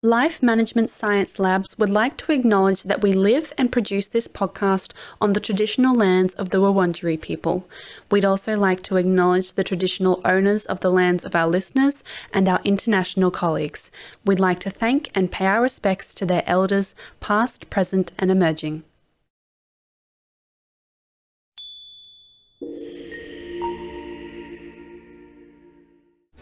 Life Management Science Labs would like to acknowledge that we live and produce this podcast on the traditional lands of the Wurundjeri people. We'd also like to acknowledge the traditional owners of the lands of our listeners and our international colleagues. We'd like to thank and pay our respects to their elders, past, present, and emerging.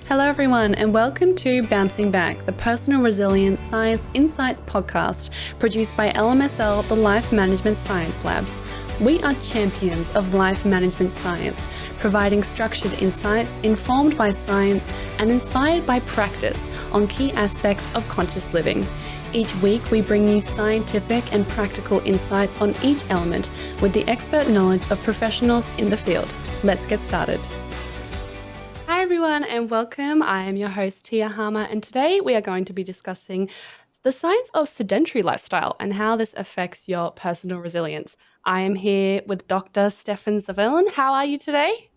Hello everyone and welcome to Bouncing Back, the Personal Resilience Science Insights podcast produced by LMSL, the Life Management Science Labs. We are champions of life management science, providing structured insights informed by science and inspired by practice on key aspects of conscious living. Each week we bring you scientific and practical insights on each element with the expert knowledge of professionals in the field. Let's get started. Hi everyone and welcome. I am your host Tia Harmer and today we are going to be discussing the science of sedentary lifestyle and how this affects your personal resilience. I am here with Dr. Stefan Zavalin. How are you today?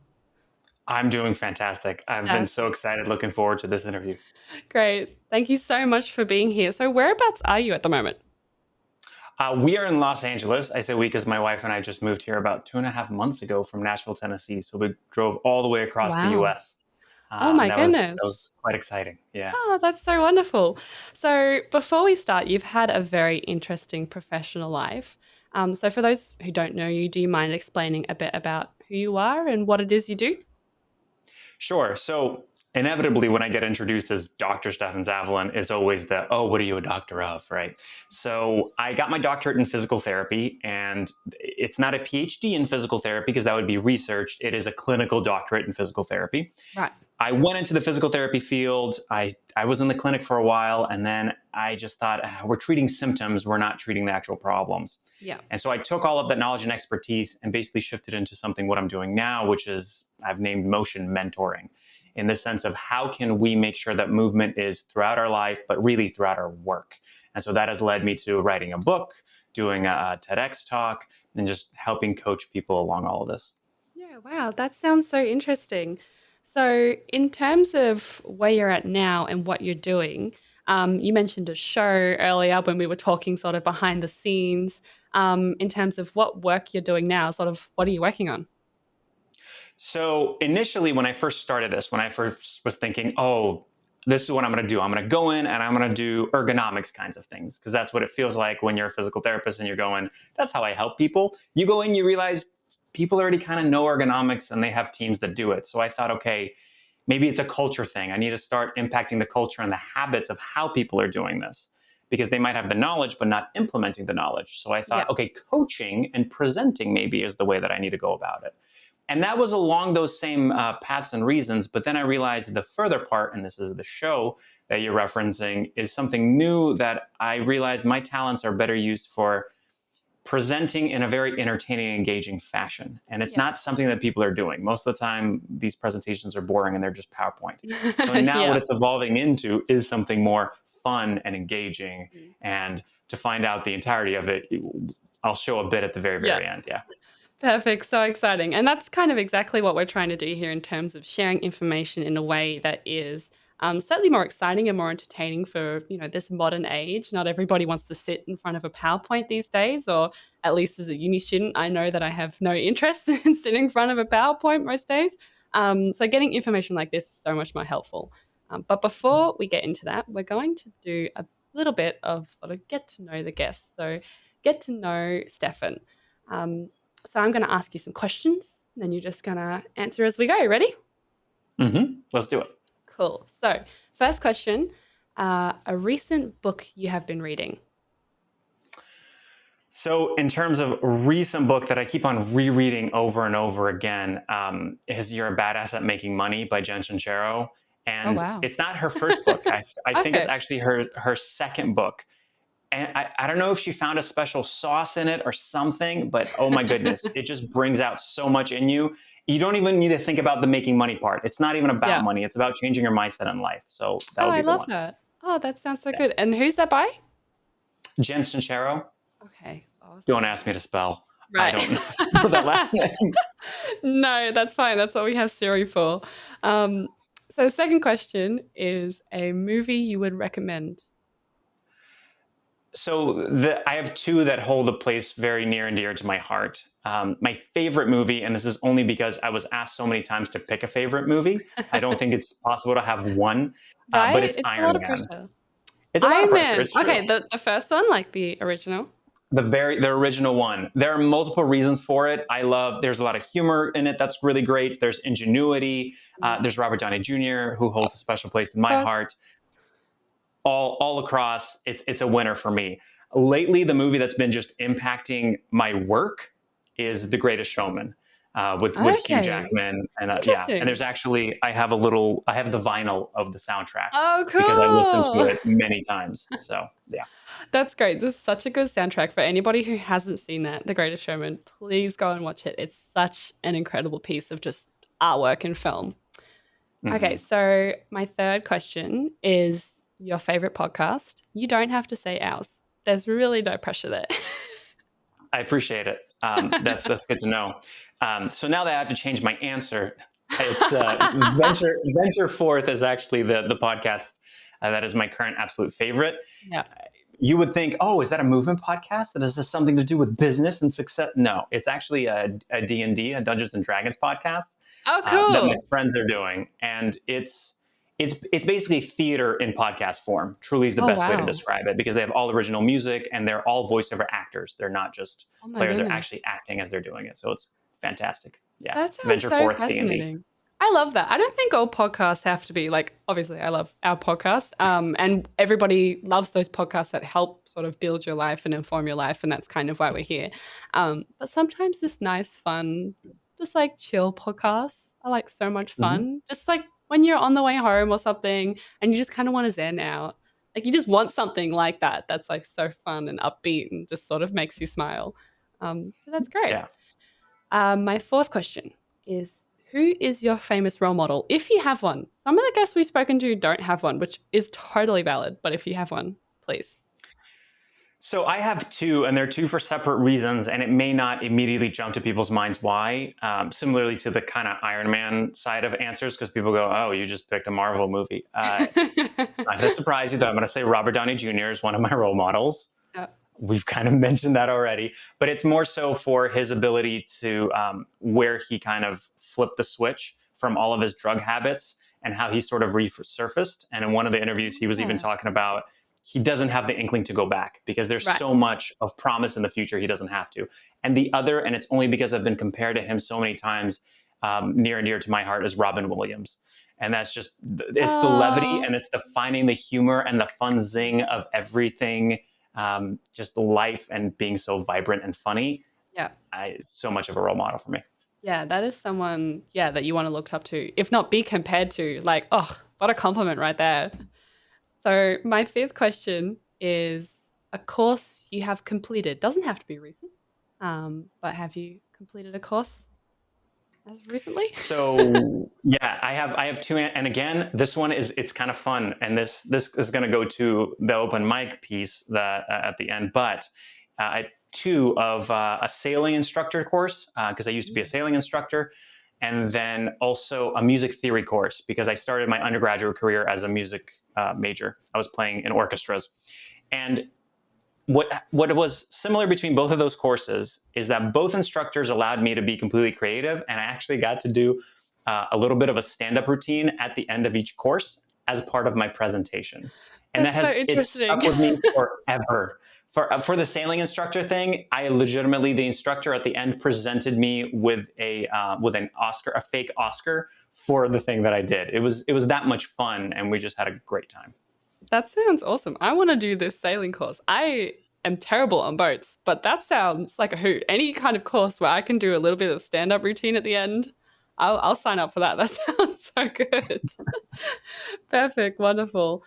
I'm doing fantastic. I've been so excited, looking forward to this interview. Great. Thank you so much for being here. So whereabouts are you at the moment? We are in Los Angeles. I say we because my wife and I just moved here about 2.5 months ago from Nashville, Tennessee. So we drove all the way across the Wow. US. Oh my That goodness. was quite exciting. Yeah. Oh, that's so wonderful. So before we start, you've had a very interesting professional life. So for those who don't know you, do you mind explaining a bit about who you are and what it is you do? Sure. So inevitably, when I get introduced as Dr. Stefan Zavalin, it's always the, oh, what are you a doctor of, right? So I got my doctorate in physical therapy, and it's not a PhD in physical therapy because that would be research. It is a clinical doctorate in physical therapy. Right. I went into the physical therapy field. I was in the clinic for a while, and then I just thought, we're treating symptoms, we're not treating the actual problems. Yeah. And so I took all of that knowledge and expertise and basically shifted into something what I'm doing now, which is I've named motion mentoring, in the sense of how can we make sure that movement is throughout our life, but really throughout our work. And so that has led me to writing a book, doing a TEDx talk, and just helping coach people along all of this. Yeah, wow, that sounds so interesting. So, in terms of where you're at now and what you're doing, you mentioned a show earlier when we were talking sort of behind the scenes. In terms of what work you're doing now, sort of what are you working on? So initially, when I first started this, when I first was thinking, oh, this is what I'm going to do. I'm going to go in and I'm going to do ergonomics kinds of things because that's what it feels like when you're a physical therapist and you're going, that's how I help people. You go in, you realize people already kind of know ergonomics and they have teams that do it. So I thought, okay, maybe it's a culture thing. I need to start impacting the culture and the habits of how people are doing this because they might have the knowledge but not implementing the knowledge. So I Yeah. thought, okay, coaching and presenting maybe is the way that I need to go about it. And that was along those same paths and reasons. But then I realized the further part, and this is the show that you're referencing, is something new that I realized my talents are better used for presenting in a very entertaining, engaging fashion. And it's Yeah. not something that people are doing. Most of the time, these presentations are boring and they're just PowerPoint. So now what Yeah. it's evolving into is something more fun and engaging. Mm. And to find out the entirety of it, I'll show a bit at the very, Yeah. very end. Yeah. Perfect. So exciting. And that's kind of exactly what we're trying to do here in terms of sharing information in a way that is certainly more exciting and more entertaining for, this modern age. Not everybody wants to sit in front of a PowerPoint these days, or at least as a uni student, I know that I have no interest in sitting in front of a PowerPoint most days. So getting information like this is so much more helpful. But before we get into that, we're going to do a little bit of sort of get to know the guests. So get to know Stefan. Um, so I'm going to ask you some questions, and then you're just going to answer as we go. Ready? Let's do it. Cool. So, first question, a recent book you have been reading. So, in terms of recent book that I keep on rereading over and over again, is "You're a Badass at Making Money" by Jen Sincero, Oh, and wow. it's not her first book. I think it's Okay. actually her second book, and I don't know if she found a special sauce in it or something, but oh my goodness, it just brings out so much in you. You don't even need to think about the making money part. It's not even about Yeah. money. It's about changing your mindset in life. So that Oh, would I be the love one. that. Oh, that sounds so Yeah. good. And who's that by? Jen Sincero. Okay. Don't Awesome. ask me to spell. I Right. don't know spell that last name. No, that's fine. That's what we have Siri for. So, the second question is a movie you would recommend. I have two that hold a place very near and dear to my heart. My favorite movie, and this is only because I was asked so many times to pick a favorite movie. I don't think it's possible to have one, but Right? it's It's a Iron lot of Man. pressure. It's a lot of Iron pressure. Man. It's true. Okay, the first one, like the original. The original one. There are multiple reasons for it. There's a lot of humor in it that's really great. There's ingenuity. Mm. There's Robert Downey Jr., who Of holds a special place in my course. heart. All across, it's a winner for me. Lately, the movie that's been just impacting my work is The Greatest Showman, with Hugh Okay. Jackman, and yeah, and Interesting. there's actually I have the vinyl of the soundtrack Oh, because I listened to cool. it many times. So yeah. That's great. This is such a good soundtrack. For anybody who hasn't seen that, The Greatest Showman, please go and watch it. It's such an incredible piece of just artwork and film. Okay, Hmm. so my third question is your favorite podcast. You don't have to say ours. There's really no pressure there. I appreciate it. That's good to know. So now that I have to change my answer, it's Venture Forth is actually the podcast that is my current absolute favorite. Yeah. You would think, oh, is that a movement podcast? Does this something to do with business and success? No, it's actually a D&D, a Dungeons and Dragons podcast Oh, that my cool. friends are doing, and it's basically theater in podcast form. Truly is the Oh, best way to wow. describe it because they have all original music and they're all voiceover actors. They're not just Oh my players; they're goodness. actually acting as they're doing it. So it's fantastic. Yeah, That sounds Venture so Forth D&D. fascinating. I love that. I don't think all podcasts have to be like, obviously, I love our podcast. And everybody loves those podcasts that help sort of build your life and inform your life. And that's kind of why we're here. But sometimes this nice, fun, just like chill podcasts are like so much Hmm. fun. Just like when you're on the way home or something and you just kind of want to zen out. Like you just want something like that that's like so fun and upbeat and just sort of makes you smile. So that's great. Yeah. My fourth question is, who is your famous role model? If you have one. Some of the guests we've spoken to don't have one, which is totally valid. But if you have one, please. So I have two, and they're two for separate reasons, and it may not immediately jump to people's minds why. Similarly to the kind of Iron Man side of answers, because people go, "Oh, you just picked a Marvel movie." It's not going to surprise you, though. I'm going to say Robert Downey Jr. is one of my role models. Yeah. We've kind of mentioned that already, but it's more so for his ability to where he kind of flipped the switch from all of his drug habits and how he sort of resurfaced. And in one of the interviews, he was even Yeah. talking about he doesn't have the inkling to go back because there's Right. so much of promise in the future he doesn't have to. And the other, and it's only because I've been compared to him so many times, near and dear to my heart, is Robin Williams. And that's just it's the levity Oh, and it's the finding the humor and the fun zing of everything, just life and being so vibrant and funny. yeah. So much of a role model for me. Yeah. That is someone, yeah, that you want to look up to, if not be compared to. Like, oh, what a compliment right there. So, my fifth question is a course you have completed. Doesn't have to be recent, but have you completed a course as recently? So yeah, I have two, and again, this one is it's kind of fun, and this is going to go to the open mic piece that at the end, but two of a sailing instructor course because I used to be a sailing instructor, and then also a music theory course because I started my undergraduate career as a music major. I was playing in orchestras, and what was similar between both of those courses is that both instructors allowed me to be completely creative, and I actually got to do a little bit of a stand-up routine at the end of each course as part of my presentation, and That's so it's interesting. stuck with me forever. For the sailing instructor thing, I legitimately the instructor at the end presented me with an Oscar, a fake Oscar for the thing that I did. It was that much fun, and we just had a great time. That sounds awesome. I want to do this sailing course. I am terrible on boats, but that sounds like a hoot. Any kind of course where I can do a little bit of stand-up routine at the end, I'll sign up for that. That sounds so good. Perfect, wonderful.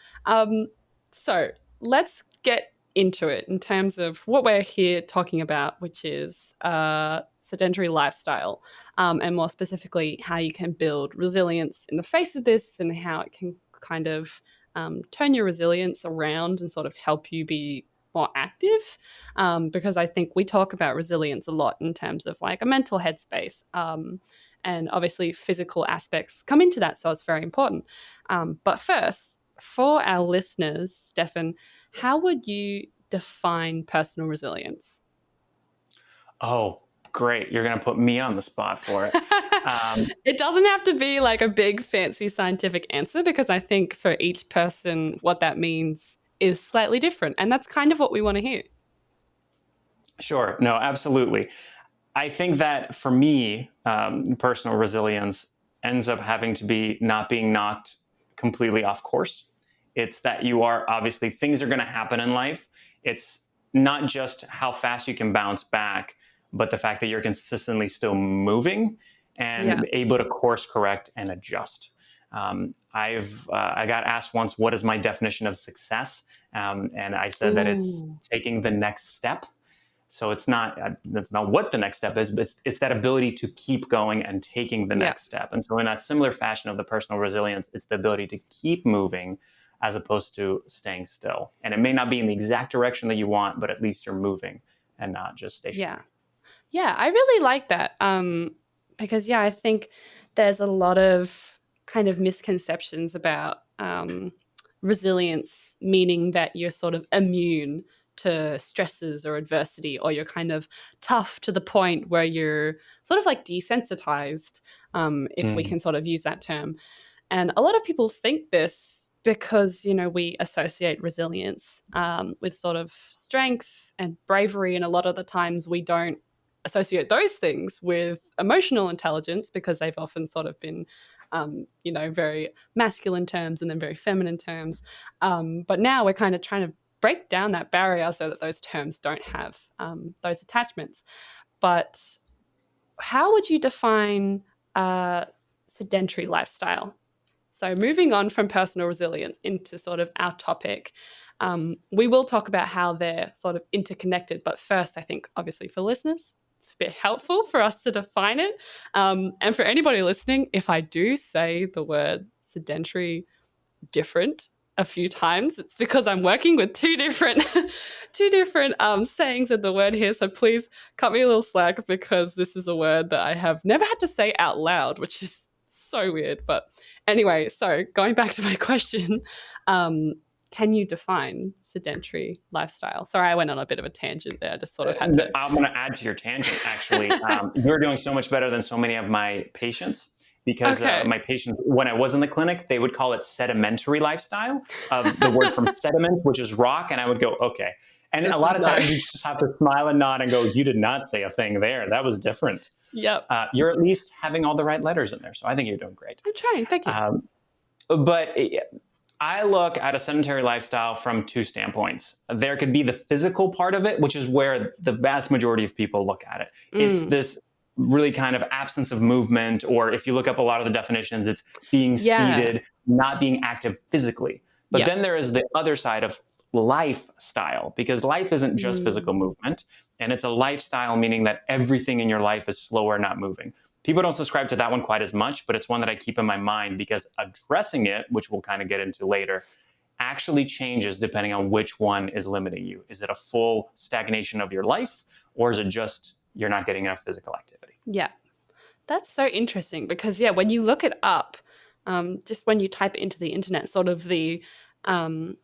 So let's get into it in terms of what we're here talking about, which is sedentary lifestyle, and more specifically, how you can build resilience in the face of this, and how it can kind of turn your resilience around and sort of help you be more active. Because I think we talk about resilience a lot in terms of like a mental headspace. And obviously, physical aspects come into that. So it's very important. But first, for our listeners, Stefan, how would you define personal resilience? Oh, great. You're going to put me on the spot for it. It doesn't have to be like a big fancy scientific answer, because I think for each person what that means is slightly different, and that's kind of what we want to hear. Sure. No, absolutely. I think that for me, personal resilience ends up having to be not being knocked completely off course. It's that you are obviously, things are going to happen in life. It's not just how fast you can bounce back, but the fact that you're consistently still moving Yeah. and able to course correct and adjust. I got asked once, what is my definition of success? And I said that it's Ooh. taking the next step. So that's not what the next step is, but it's that ability to keep going and taking the Yeah. next step. And so in that similar fashion of the personal resilience, it's the ability to keep moving as opposed to staying still. And it may not be in the exact direction that you want, but at least you're moving and not just Yeah. stationary. Yeah, I really like that. Because yeah, I think there's a lot of kind of misconceptions about resilience, meaning that you're sort of immune to stresses or adversity, or you're kind of tough to the point where you're sort of like desensitized, if we Mm. can sort of use that term. And a lot of people think this because, we associate resilience with sort of strength and bravery. And a lot of the times we don't associate those things with emotional intelligence, because they've often sort of been, very masculine terms and then very feminine terms. But now we're kind of trying to break down that barrier so that those terms don't have those attachments. But how would you define a sedentary lifestyle? So, moving on from personal resilience into sort of our topic, we will talk about how they're sort of interconnected. But first, I think, obviously, for listeners, it's a bit helpful for us to define it. And for anybody listening, if I do say the word sedentary different a few times, it's because I'm working with two different sayings of the word here. So please cut me a little slack, because this is a word that I have never had to say out loud, which is so weird. But anyway, so going back to my question, um, can you define sedentary lifestyle? Sorry, I went on a bit of a tangent there. I just sort of had to. I'm going to add to your tangent, actually. You're doing so much better than so many of my patients, because Okay. my patients, when I was in the clinic, they would call it sedimentary lifestyle, of the word from sediment, which is rock. And I would go, okay. And a This is lot of no. times you just have to smile and nod and go, you did not say a thing there. That was different. Yep. You're at least having all the right letters in there. So I think you're doing great. I'm trying. Thank you. Um, but I look at a sedentary lifestyle from two standpoints. There could be the physical part of it, which is where the vast majority of people look at it. It's Mm. this really kind of absence of movement, or if you look up a lot of the definitions, it's being Yeah. seated, not being active physically. But Yep. then there is the other side of lifestyle, because life isn't just Mm. physical movement, and it's a lifestyle, meaning that everything in your life is slower, not moving. People don't subscribe to that one quite as much, but it's one that I keep in my mind, because addressing it, which we'll kind of get into later, actually changes depending on which one is limiting you. Is it a full stagnation of your life, or is it just you're not getting enough physical activity? Yeah. That's so interesting, because, yeah, when you look it up, just when you type it into the internet, sort of the um,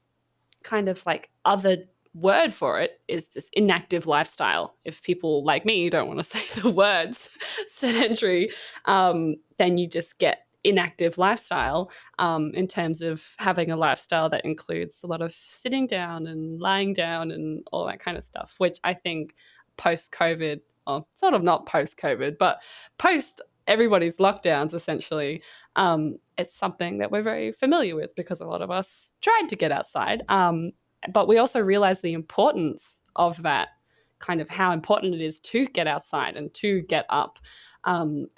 kind of like other word for it is this inactive lifestyle. If people like me don't want to say the words sedentary, then you just get inactive lifestyle, in terms of having a lifestyle that includes a lot of sitting down and lying down and all that kind of stuff, which I think post COVID, or sort of not post COVID, but post everybody's lockdowns essentially, it's something that we're very familiar with, because a lot of us tried to get outside. But we also realize the importance of that, kind of how important it is to get outside and to get up. And,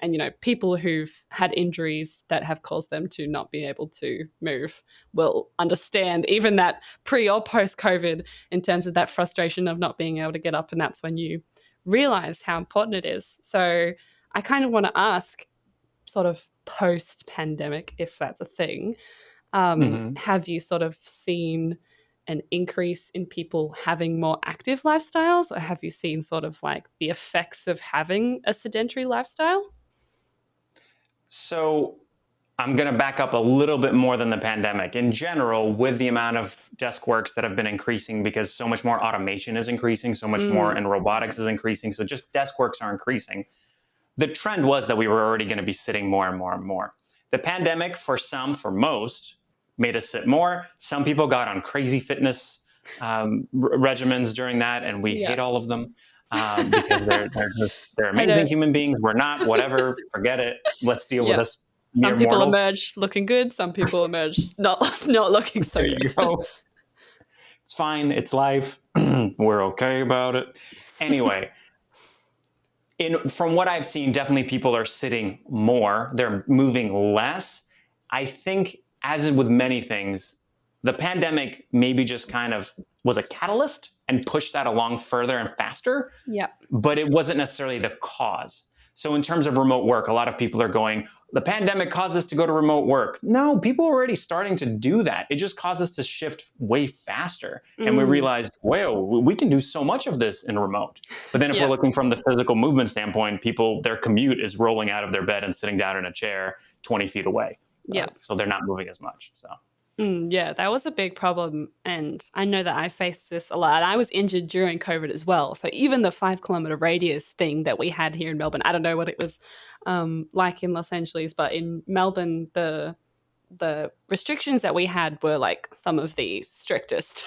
people who've had injuries that have caused them to not be able to move will understand even that pre or post COVID, in terms of that frustration of not being able to get up. And that's when you realize how important it is. So I kind of want to ask, sort of post pandemic, if that's a thing, Mhm. have you sort of seen an increase in people having more active lifestyles, or have you seen sort of like the effects of having a sedentary lifestyle? So I'm going to back up a little bit more than the pandemic. In general, with the amount of desk works that have been increasing because so much more automation is increasing, so much more Mm, and robotics is increasing, so just desk works are increasing. The trend was that we were already going to be sitting more and more and more. The pandemic, for most, made us sit more. Some people got on crazy fitness regimens during that, and we yeah. hate all of them because they're I know. amazing human beings. We're not, whatever, forget it. Let's deal with Yeah. us Some mere people mortals. emerge looking good. Some people emerge not not looking so There you good. go. It's fine. It's life. We're okay about it. Anyway, from what I've seen, definitely people are sitting more. They're moving less. I think, as with many things, the pandemic maybe just kind of was a catalyst and pushed that along further and faster, Yeah. but it wasn't necessarily the cause. So, in terms of remote work, a lot of people are going, the pandemic caused us to go to remote work. No, people are already starting to do that. It just caused us to shift way faster. And we Mm, realized, well, we can do so much of this in remote. But then, if we're yeah. looking from the physical movement standpoint, people, their commute is rolling out of their bed and sitting down in a chair 20 feet away. Yeah. So, they're not moving as much. So, Yeah, that was a big problem. And I know that I faced this a lot. And I was injured during COVID as well. So even the 5 kilometer radius thing that we had here in Melbourne, I don't know what it was like in Los Angeles, but in Melbourne, the restrictions that we had were like some of the strictest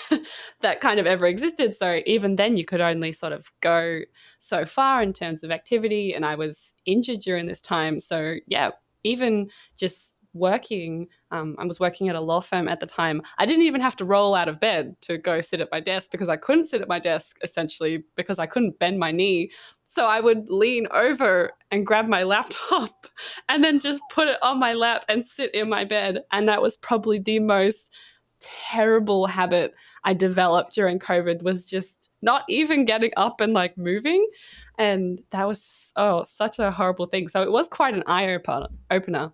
that kind of ever existed. So even then, you could only sort of go so far in terms of activity. And I was injured during this time. So yeah, even just working, I was working at a law firm at the time. I didn't even have to roll out of bed to go sit at my desk because I couldn't sit at my desk essentially because I couldn't bend my knee. So I would lean over and grab my laptop and then just put it on my lap and sit in my bed. And that was probably the most terrible habit I developed during COVID, was just not even getting up and like moving. And that was just, oh, such a horrible thing. So it was quite an eye opener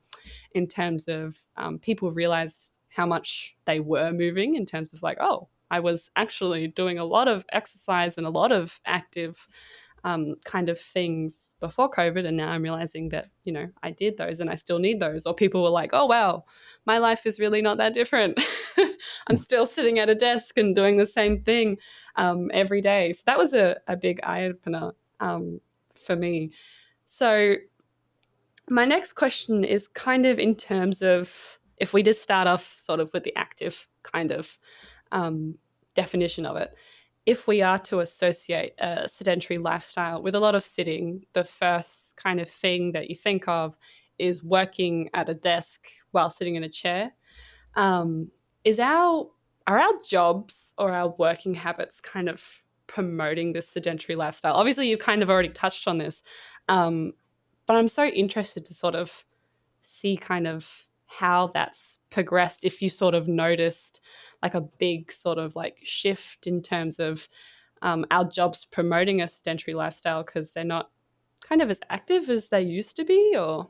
in terms of people realized how much they were moving, in terms of like, oh, I was actually doing a lot of exercise and a lot of active kind of things before COVID. And now I'm realizing that, I did those and I still need those. Or people were like, oh, wow, my life is really not that different. I'm still sitting at a desk and doing the same thing every day. So that was a big eye opener for me. So my next question is kind of in terms of, if we just start off sort of with the active kind of um, definition of it. If we are to associate a sedentary lifestyle with a lot of sitting, the first kind of thing that you think of is working at a desk while sitting in a chair. Um, is are our jobs or our working habits kind of promoting this sedentary lifestyle? Obviously, you've kind of already touched on this, um, but I'm so interested to sort of see kind of how that's progressed, if you sort of noticed like a big sort of like shift in terms of our jobs promoting a sedentary lifestyle because they're not kind of as active as they used to be, or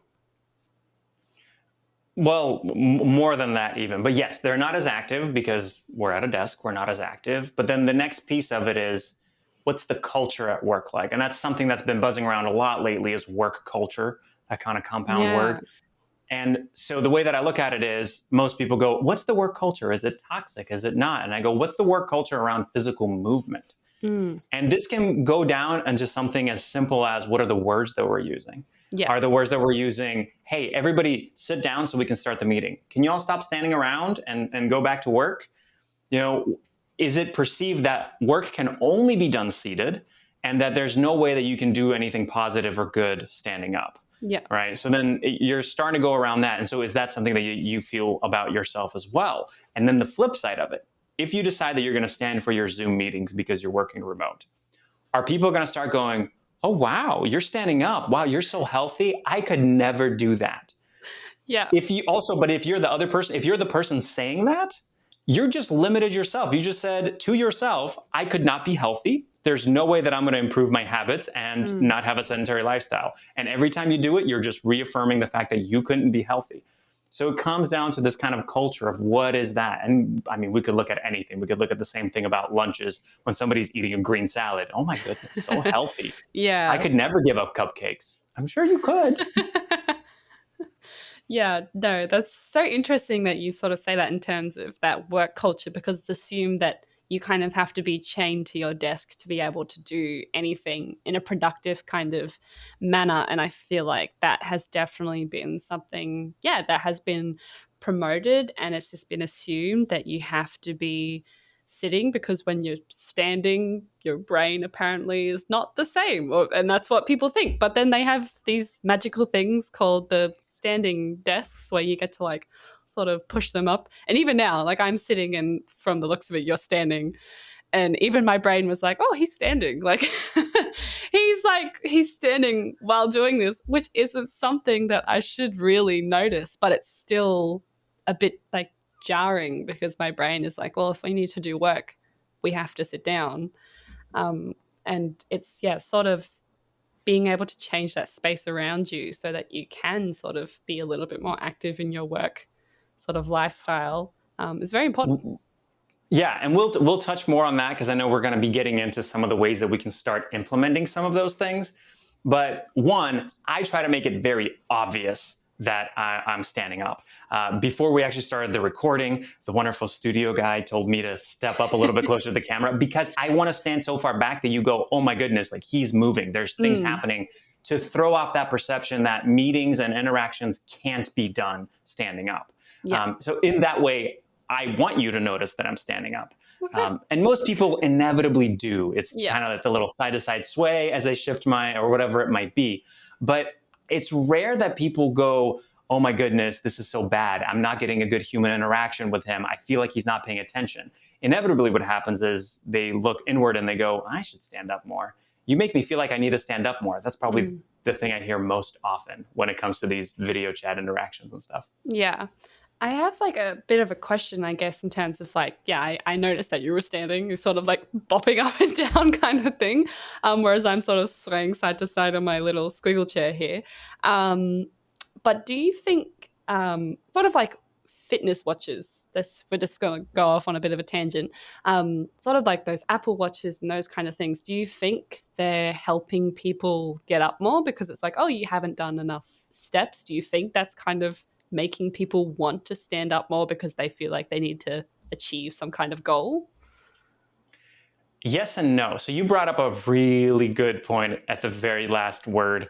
well, more than that, even. But yes, they're not as active because we're at a desk. We're not as active. But then the next piece of it is, what's the culture at work like? And that's something that's been buzzing around a lot lately, is work culture, that kind of compound yeah. word. And so the way that I look at it is, most people go, what's the work culture? Is it toxic? Is it not? And I go, what's the work culture around physical movement? Mm, And this can go down into something as simple as, what are the words that we're using? yeah. Are the words that we're using, hey, everybody sit down so we can start the meeting? Can you all stop standing around and go back to work? You know, is it perceived that work can only be done seated and that there's no way that you can do anything positive or good standing up? Yeah. Right. So then you're starting to go around that. And so is that something that you feel about yourself as well? And then the flip side of it, if you decide that you're going to stand for your Zoom meetings because you're working remote, are people going to start going, oh, wow, you're standing up. Wow, you're so healthy. I could never do that. Yeah. If you also, but if you're the other person, if you're the person saying that, you're just limited yourself. You just said to yourself, I could not be healthy. There's no way that I'm going to improve my habits and Mm, not have a sedentary lifestyle. And every time you do it, you're just reaffirming the fact that you couldn't be healthy. So it comes down to this kind of culture of, what is that? And I mean, we could look at anything. We could look at the same thing about lunches. When somebody's eating a green salad, oh my goodness, so healthy. I yeah. could never give up cupcakes. I'm sure you could. Yeah, no, that's so interesting that you sort of say that in terms of that work culture, because it's assumed that you kind of have to be chained to your desk to be able to do anything in a productive kind of manner. And I feel like that has definitely been something, yeah, that has been promoted. And it's just been assumed that you have to be sitting because when you're standing, your brain apparently is not the same. And that's what people think. But then they have these magical things called the standing desks where you get to like sort of push them up. And even now, like I'm sitting and from the looks of it, you're standing. And even my brain was like, oh, he's standing. Like he's standing while doing this, which isn't something that I should really notice, but it's still a bit like jarring because my brain is like, well, if we need to do work, we have to sit down. Um, and it's, yeah, sort of being able to change that space around you so that you can sort of be a little bit more active in your work sort of lifestyle is very important. Yeah, and we'll touch more on that because I know we're going to be getting into some of the ways that we can start implementing some of those things. But one, I try to make it very obvious that I'm standing up. Before we actually started the recording, the wonderful studio guy told me to step up a little bit closer to the camera because I want to stand so far back that you go, oh my goodness, like he's moving. There's things Mm, happening to throw off that perception that meetings and interactions can't be done standing up. yeah. So in that way, I want you to notice that I'm standing up. Okay. And most people inevitably do. It's Yeah. kind of like the little side to side sway as they shift my, or whatever it might be. But it's rare that people go, oh my goodness, this is so bad. I'm not getting a good human interaction with him. I feel like he's not paying attention. Inevitably, what happens is they look inward and they go, I should stand up more. You make me feel like I need to stand up more. That's probably Mm, the thing I hear most often when it comes to these video chat interactions and stuff. yeah. I have like a bit of a question, I guess, in terms of like, yeah, I noticed that you were standing, you're sort of like bopping up and down kind of thing, whereas I'm sort of swaying side to side on my little squiggle chair here. Um, but do you think, sort of like fitness watches, this, we're just going to go off on a bit of a tangent, sort of like those Apple watches and those kind of things, do you think they're helping people get up more because it's like, oh, you haven't done enough steps? Do you think that's kind of making people want to stand up more because they feel like they need to achieve some kind of goal? Yes and no. So you brought up a really good point at the very last word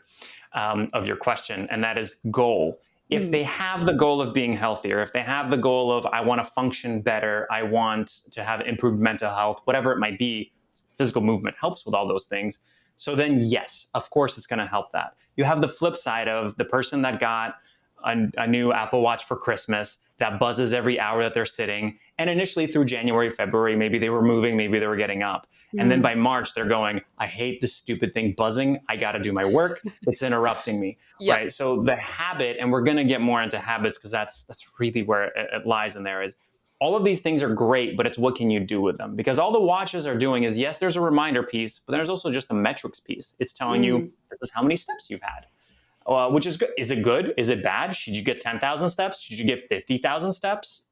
of your question, and that is goal. If Mm, they have the goal of being healthier, if they have the goal of, I want to function better, I want to have improved mental health, whatever it might be, physical movement helps with all those things. So then, yes, of course, it's going to help that. You have the flip side of the person that got a new Apple Watch for Christmas that buzzes every hour that they're sitting. And initially through January, February, maybe they were moving, maybe they were getting up. And then mm, by March, they're going, I hate this stupid thing buzzing. I got to do my work. It's interrupting me. yep. Right. So the habit, and we're going to get more into habits because that's really where it lies in there is all of these things are great, but it's what can you do with them? Because all the watches are doing is, yes, there's a reminder piece, but there's also just a metrics piece. It's telling you Mm, this is how many steps you've had. Which is good. Is it good? Is it bad? Should you get 10,000 steps? Should you get 50,000 steps?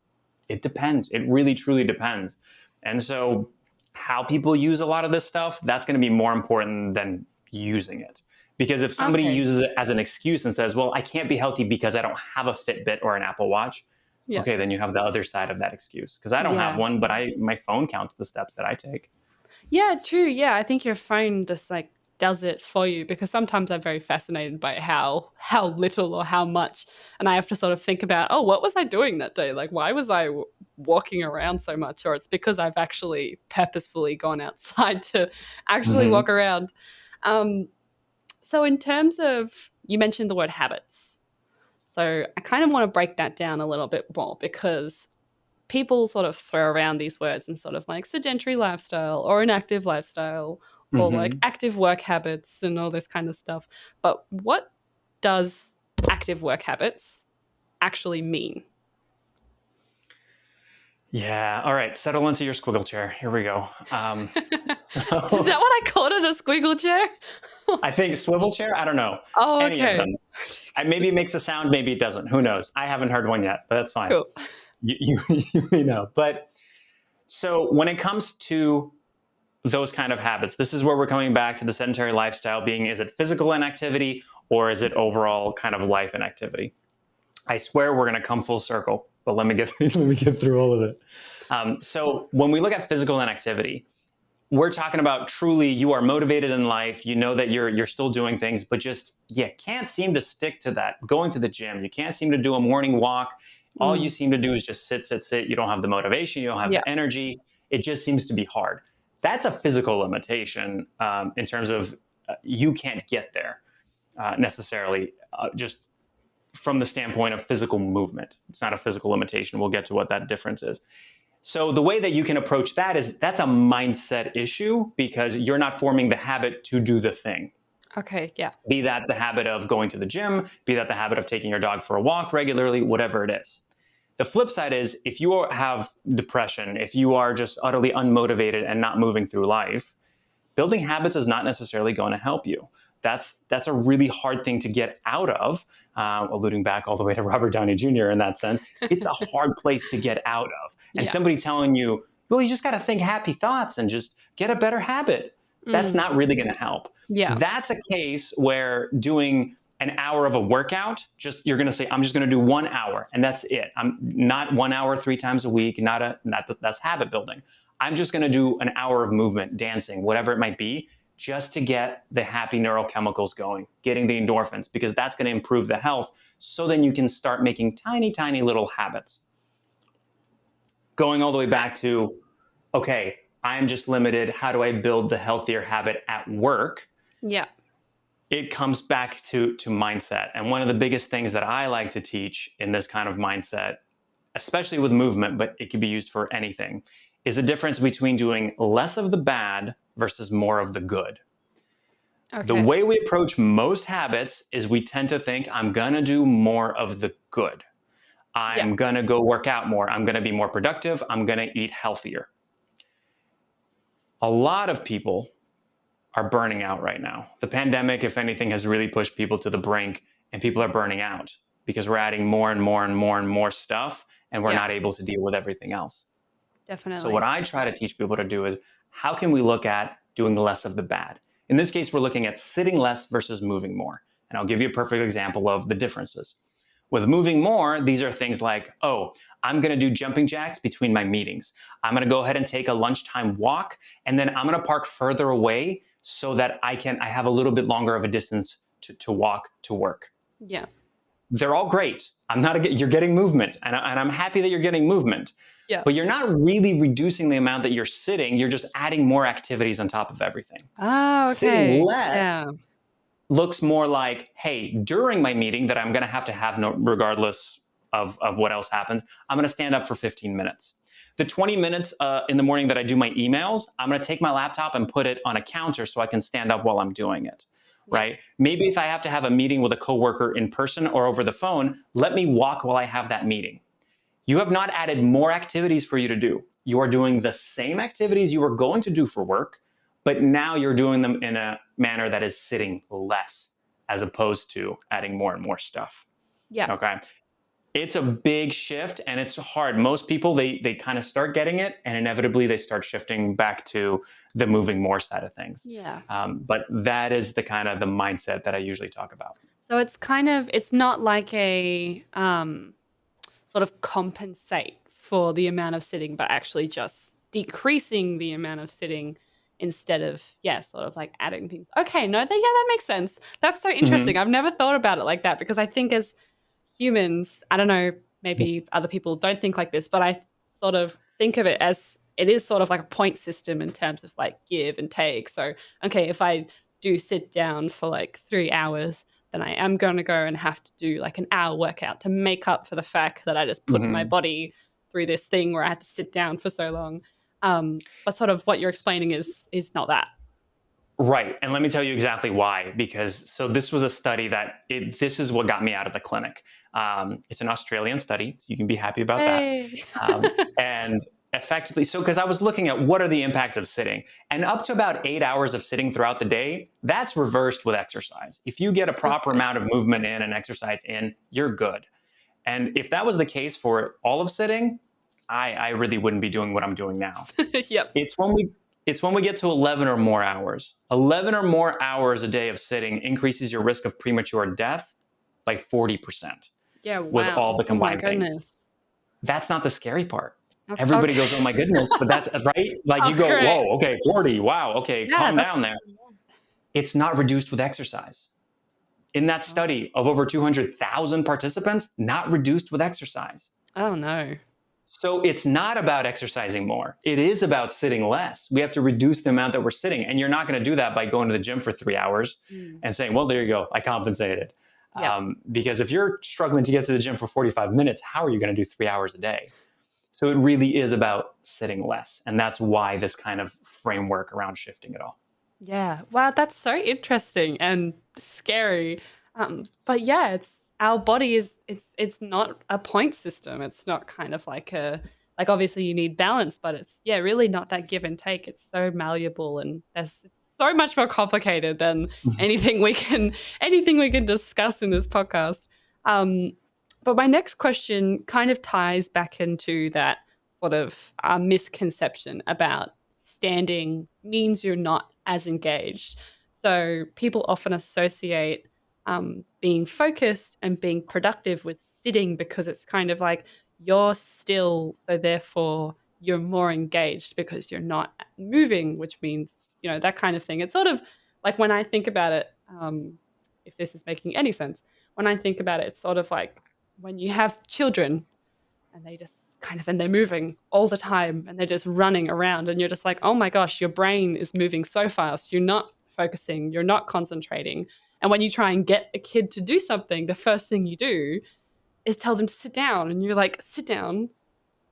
It depends. It really, truly depends. And so, how people use a lot of this stuff, that's going to be more important than using it. Because if somebody okay. uses it as an excuse and says, well, I can't be healthy because I don't have a Fitbit or an Apple Watch, Yeah. okay, then you have the other side of that excuse. Because I don't have Yeah. one, but my phone counts the steps that I take. Yeah, true. Yeah, I think your phone just like does it for you because sometimes I'm very fascinated by how little or how much, and I have to sort of think about, oh, what was I doing that day? Like, why was I walking around so much? Or it's because I've actually purposefully gone outside to actually Mm-hmm. walk around. Um, so in terms of, you mentioned the word habits. So I kind of want to break that down a little bit more because people sort of throw around these words and sort of like sedentary lifestyle or inactive lifestyle or like Mm-hmm. active work habits and all this kind of stuff. But what does active work habits actually mean? Yeah. All right. Settle into your squiggle chair. Here we go. Is that So what I called it? A squiggle chair? I think swivel chair. I don't know Oh, any of okay. them. Maybe it makes a sound. Maybe it doesn't. Who knows? I haven't heard one yet, but that's fine. Cool. You may know. But so when it comes to those kind of habits, this is where we're coming back to the sedentary lifestyle being: is it physical inactivity or is it overall kind of life inactivity? I swear we're going to come full circle, but let me get let me get through all of it. So when we look at physical inactivity, we're talking about truly you are motivated in life. You know that you're still doing things, but just you can't seem to stick to that. Going to the gym, you can't seem to do a morning walk. All you Mm. seem to do is just sit, sit, sit. You don't have the motivation. You don't have Yeah. the energy. It just seems to be hard. That's a physical limitation in terms of you can't get there necessarily. Just from the standpoint of physical movement. It's not a physical limitation. We'll get to what that difference is. So the way that you can approach that is that's a mindset issue because you're not forming the habit to do the thing. Okay. Yeah. Be that the habit of going to the gym, be that the habit of taking your dog for a walk regularly, whatever it is. The flip side is if you have depression, if you are just utterly unmotivated and not moving through life, building habits is not necessarily going to help you. That's a really hard thing to get out of. Alluding back all the way to Robert Downey Jr. in that sense, it's a hard place to get out of. And Yeah. somebody telling you, well, you just got to think happy thoughts and just get a better habit. That's Mm. not really going to help. Yeah. That's a case where doing an hour of a workout, you're going to say, I'm just going to do 1 hour and that's it. I'm not 1 hour 3 times a week. That's habit building. I'm just going to do an hour of movement, dancing, whatever it might be, just to get the happy neurochemicals going, getting the endorphins, because that's going to improve the health. So then you can start making tiny, tiny little habits. Going all the way back to, okay, I'm just limited. How do I build the healthier habit at work? Yeah. It comes back to mindset. And one of the biggest things that I like to teach in this kind of mindset, especially with movement, but it can be used for anything, is the difference between doing less of the bad versus more of the good. Okay. The way we approach most habits is we tend to think, I'm going to do more of the good. I'm going to go work out more. I'm going to be more productive. I'm going to eat healthier. A lot of people are burning out right now. The pandemic, if anything, has really pushed people to the brink, and people are burning out because we're adding more and more and more and more stuff, and we're not able to deal with everything else. Definitely. So what I try to teach people to do is, how can we look at doing less of the bad? In this case, we're looking at sitting less versus moving more. And I'll give you a perfect example of the differences. With moving more, these are things like, oh, I'm going to do jumping jacks between my meetings. I'm going to go ahead and take a lunchtime walk, and then I'm going to park further away so that I have a little bit longer of a distance to walk to work. Yeah. They're all great. You're getting movement, and I'm happy that you're getting movement. Yeah. But you're not really reducing the amount that you're sitting. You're just adding more activities on top of everything. Oh, okay. Sitting less looks more like, hey, during my meeting that I'm going to have regardless of what else happens, I'm going to stand up for 15 minutes. The 20 minutes in the morning that I do my emails, I'm going to take my laptop and put it on a counter so I can stand up while I'm doing it. Right? Maybe if I have to have a meeting with a coworker in person or over the phone, let me walk while I have that meeting. You have not added more activities for you to do. You are doing the same activities you were going to do for work, but now you're doing them in a manner that is sitting less as opposed to adding more and more stuff. Yeah. Okay. It's a big shift and it's hard. Most people, they kind of start getting it and inevitably they start shifting back to the moving more side of things. Yeah. But that is the kind of the mindset that I usually talk about. So it's not like a sort of compensate for the amount of sitting, but actually just decreasing the amount of sitting instead of, sort of like adding things. Okay, no, that makes sense. That's so interesting. I've never thought about it like that because I think as humans, I don't know, maybe other people don't think like this, but I sort of think of it as it is sort of like a point system in terms of like give and take. So, okay, if I do sit down for like 3 hours, then I am going to go and have to do like an hour workout to make up for the fact that I just put my body through this thing where I had to sit down for so long. But sort of what you're explaining is not that. Right. And let me tell you exactly why. So this was a study this is what got me out of the clinic. It's an Australian study. So you can be happy about that. And effectively, because I was looking at what are the impacts of sitting, and up to about 8 hours of sitting throughout the day, that's reversed with exercise. If you get a proper amount of movement in and exercise in, you're good. And if that was the case for all of sitting, I really wouldn't be doing what I'm doing now. Yep. It's when we get to 11 or more hours. 11 or more hours a day of sitting increases your risk of premature death by 40%. Yeah, with wow. all the Oh my combined things. goodness. That's not the scary part. Everybody Okay. goes, oh my goodness, but that's right. Like Oh, you go, great. whoa, okay, 40. Wow. Okay. Yeah, Calm that's down there. It's not reduced with exercise. In that oh. study of over 200,000 participants, not reduced with exercise. Oh, no. So it's not about exercising more. It is about sitting less. We have to reduce the amount that we're sitting. And you're not going to do that by going to the gym for 3 hours Mm. and saying, well, there you go, I compensated. Yep. Because if you're struggling to get to the gym for 45 minutes, how are you going to do 3 hours a day? So it really is about sitting less. And that's why this kind of framework around shifting it all. Yeah. Wow, that's so interesting and scary. But yeah, it's our body is it's not a point system. It's not kind of like a like obviously you need balance, but it's yeah, really not that give and take. It's so malleable and it's so much more complicated than anything we can discuss in this podcast. Um, but my next question kind of ties back into that sort of misconception about standing means you're not as engaged. So people often associate being focused and being productive with sitting because it's kind of like you're still, so therefore you're more engaged because you're not moving, which means, you know, that kind of thing. It's sort of like when I think about it, if this is making any sense, when I think about it, it's sort of like when you have children and they just kind of and they're moving all the time and they're just running around and you're just like, oh my gosh, your brain is moving so fast, you're not focusing, you're not concentrating. And when you try and get a kid to do something, the first thing you do is tell them to sit down, and you're like, sit down,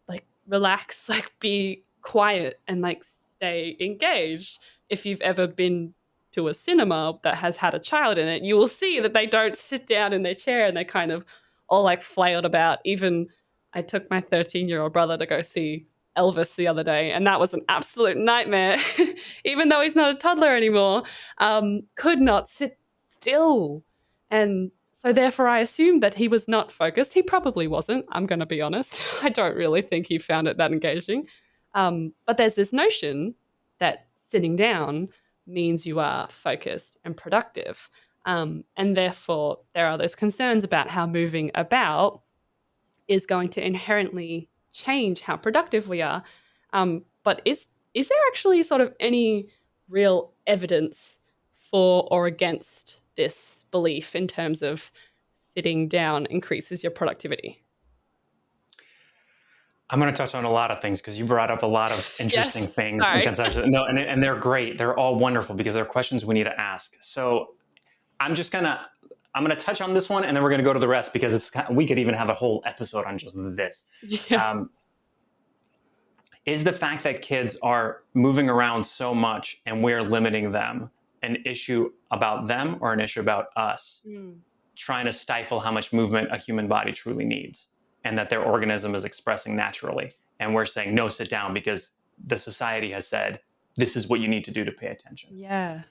like relax, like be quiet and like stay engaged. If you've ever been to a cinema that has had a child in it, you will see that they don't sit down in their chair and they kind of all like flailed about. Even I took my 13-year-old brother to go see Elvis the other day, and that was an absolute nightmare. Even though he's not a toddler anymore, could not sit still. And so therefore, I assumed that he was not focused. He probably wasn't, I'm going to be honest. I don't really think he found it that engaging. But there's this notion that sitting down means you are focused and productive. And therefore, there are those concerns about how moving about is going to inherently change how productive we are. But is there actually sort of any real evidence for or against this belief in terms of sitting down increases your productivity? I'm going to touch on a lot of things because you brought up a lot of interesting Yes. things and Sorry. conceptions. No, and they're great. They're all wonderful because they're questions we need to ask. So I'm gonna touch on this one, and then we're gonna go to the rest because we could even have a whole episode on just this. Yeah. Um, is the fact that kids are moving around so much and we're limiting them an issue about them or an issue about us? Mm. Trying to stifle how much movement a human body truly needs and that their organism is expressing naturally. And we're saying, no, sit down because the society has said, this is what you need to do to pay attention. Yeah.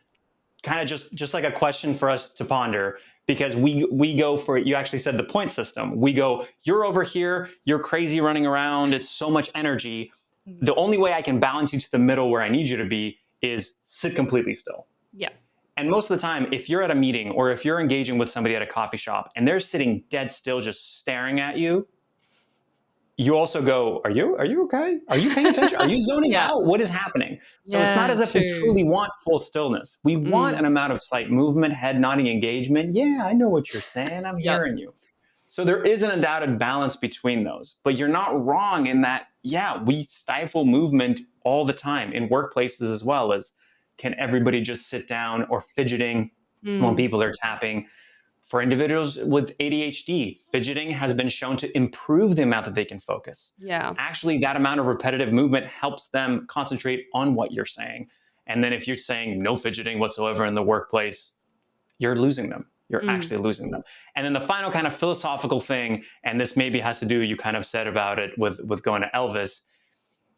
Kind of just like a question for us to ponder because we go for you actually said the point system. We go, you're over here, you're crazy running around, it's so much energy. Mm. The only way I can balance you to the middle where I need you to be is sit completely still. Yeah. And most of the time, if you're at a meeting or if you're engaging with somebody at a coffee shop and they're sitting dead still, just staring at you, you also go, are you okay? Are you paying attention? Are you zoning Yeah. out? What is happening? So it's not Yeah. as if we True. truly want full stillness. We want Mm. an amount of slight movement, head nodding engagement. Yeah, I know what you're saying. I'm Yep. hearing you. So there is an undoubted balance between those. But you're not wrong in that, yeah, we stifle movement all the time in workplaces as well as can everybody just sit down or fidgeting when Mm. people are tapping. For individuals with ADHD, fidgeting has been shown to improve the amount that they can focus. Yeah. Actually, that amount of repetitive movement helps them concentrate on what you're saying. And then if you're saying no fidgeting whatsoever in the workplace, you're losing them. You're Mm. actually losing them. And then the final kind of philosophical thing, and this maybe has to do, you kind of said about it with going to Elvis.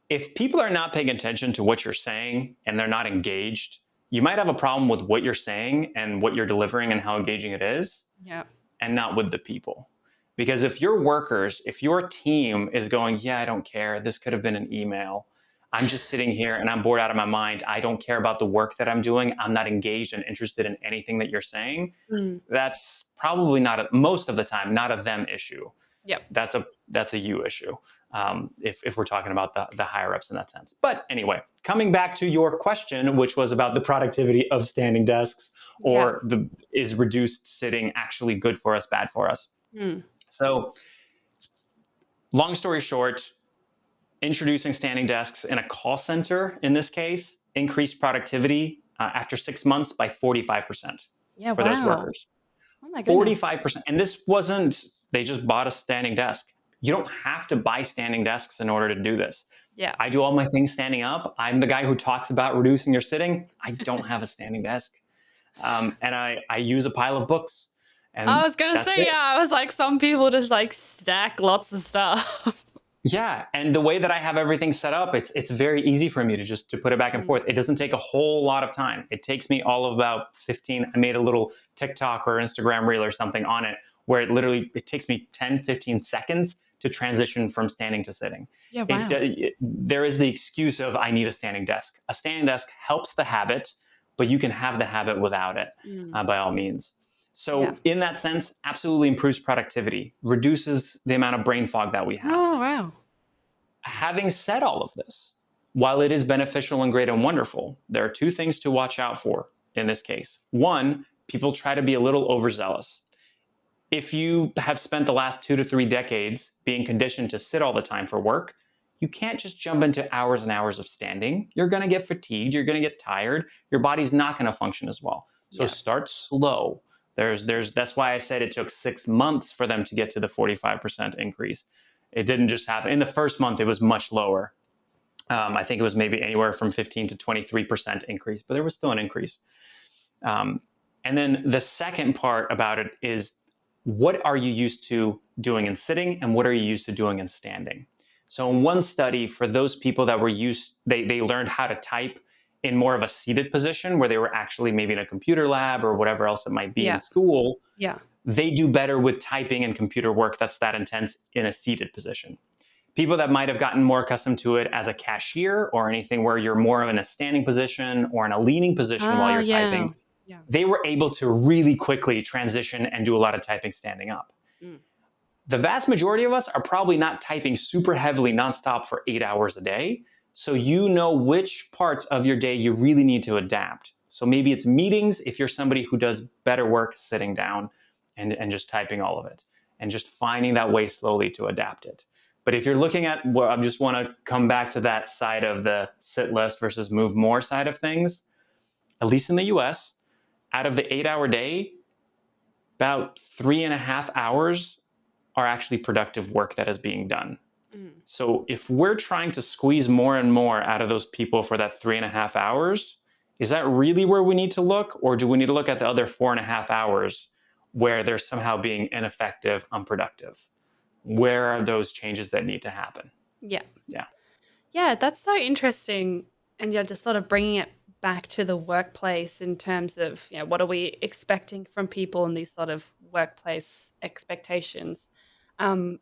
If people are not paying attention to what you're saying and they're not engaged, you might have a problem with what you're saying and what you're delivering and how engaging it is Yeah. and not with the people. Because if your workers, if your team is going, yeah, I don't care, this could have been an email, I'm just sitting here and I'm bored out of my mind. I don't care about the work that I'm doing. I'm not engaged and interested in anything that you're saying. Mm. That's probably not most of the time, not a them issue. Yep. That's a you issue. If we're talking about the higher ups in that sense. But anyway, coming back to your question, which was about the productivity of standing desks, Yeah. or is reduced sitting actually good for us, bad for us? Mm. So, long story short, introducing standing desks in a call center, in this case, increased productivity after 6 months by 45% Yeah. for those Wow. workers. Oh my goodness. 45%. And this wasn't, they just bought a standing desk. You don't have to buy standing desks in order to do this. Yeah. I do all my things standing up. I'm the guy who talks about reducing your sitting. I don't have a standing desk. And I use a pile of books. I And was gonna that's say, it. yeah, I was like, some people just like stack lots of stuff. Yeah, and the way that I have everything set up, it's very easy for me to just to put it back and Mm. forth. It doesn't take a whole lot of time. It takes me all of about 15. I made a little TikTok or Instagram reel or something on it where it takes me 10, 15 seconds to transition from standing to sitting. Yeah. Wow. There is the excuse of I need a standing desk. A standing desk helps the habit, but you can have the habit without it, Mm. by all means. Yeah. So in that sense, absolutely improves productivity, reduces the amount of brain fog that we have. Oh wow. Having said all of this, while it is beneficial and great and wonderful, there are two things to watch out for in this case. One, people try to be a little overzealous. If you have spent the last 2 to 3 decades being conditioned to sit all the time for work, you can't just jump into hours and hours of standing. You're going to get fatigued, you're going to get tired, your body's not going to function as well. So Yeah. start slow. That's why I said it took 6 months for them to get to the 45% increase. It didn't just happen. In the first month, it was much lower. I think it was maybe anywhere from 15 to 23% increase, but there was still an increase. Um, and then the second part about it is, what are you used to doing in sitting and what are you used to doing in standing? So in one study, for those people that were they learned how to type in more of a seated position where they were actually maybe in a computer lab or whatever else it might be in Yeah. school, Yeah. they do better with typing and computer work that's that intense in a seated position. People that might have gotten more accustomed to it as a cashier or anything where you're more in a standing position or in a leaning position while Oh you're yeah. typing, Yeah. they were able to really quickly transition and do a lot of typing standing up. Mm. The vast majority of us are probably not typing super heavily nonstop for 8 hours a day. So you know which parts of your day you really need to adapt. So maybe it's meetings if you're somebody who does better work sitting down and just typing all of it and just finding that way slowly to adapt it. But if you're looking at, well, I just want to come back to that side of the sit less versus move more side of things, at least in the US, out of the 8 hour day, about 3.5 hours are actually productive work that is being done. Mm. So if we're trying to squeeze more and more out of those people for that 3.5 hours, is that really where we need to look? Or do we need to look at the other 4.5 hours where they're somehow being ineffective, unproductive? Where are those changes that need to happen? Yeah. Yeah. Yeah, that's so interesting. And you're just sort of bringing it back to the workplace in terms of, what are we expecting from people and these sort of workplace expectations. Um,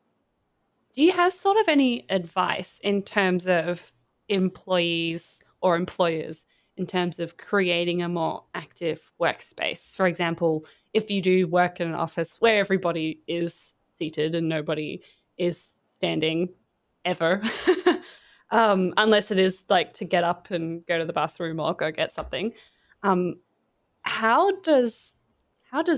do you have sort of any advice in terms of employees or employers in terms of creating a more active workspace? For example, if you do work in an office where everybody is seated and nobody is standing ever, unless it is like to get up and go to the bathroom or go get something, um, how does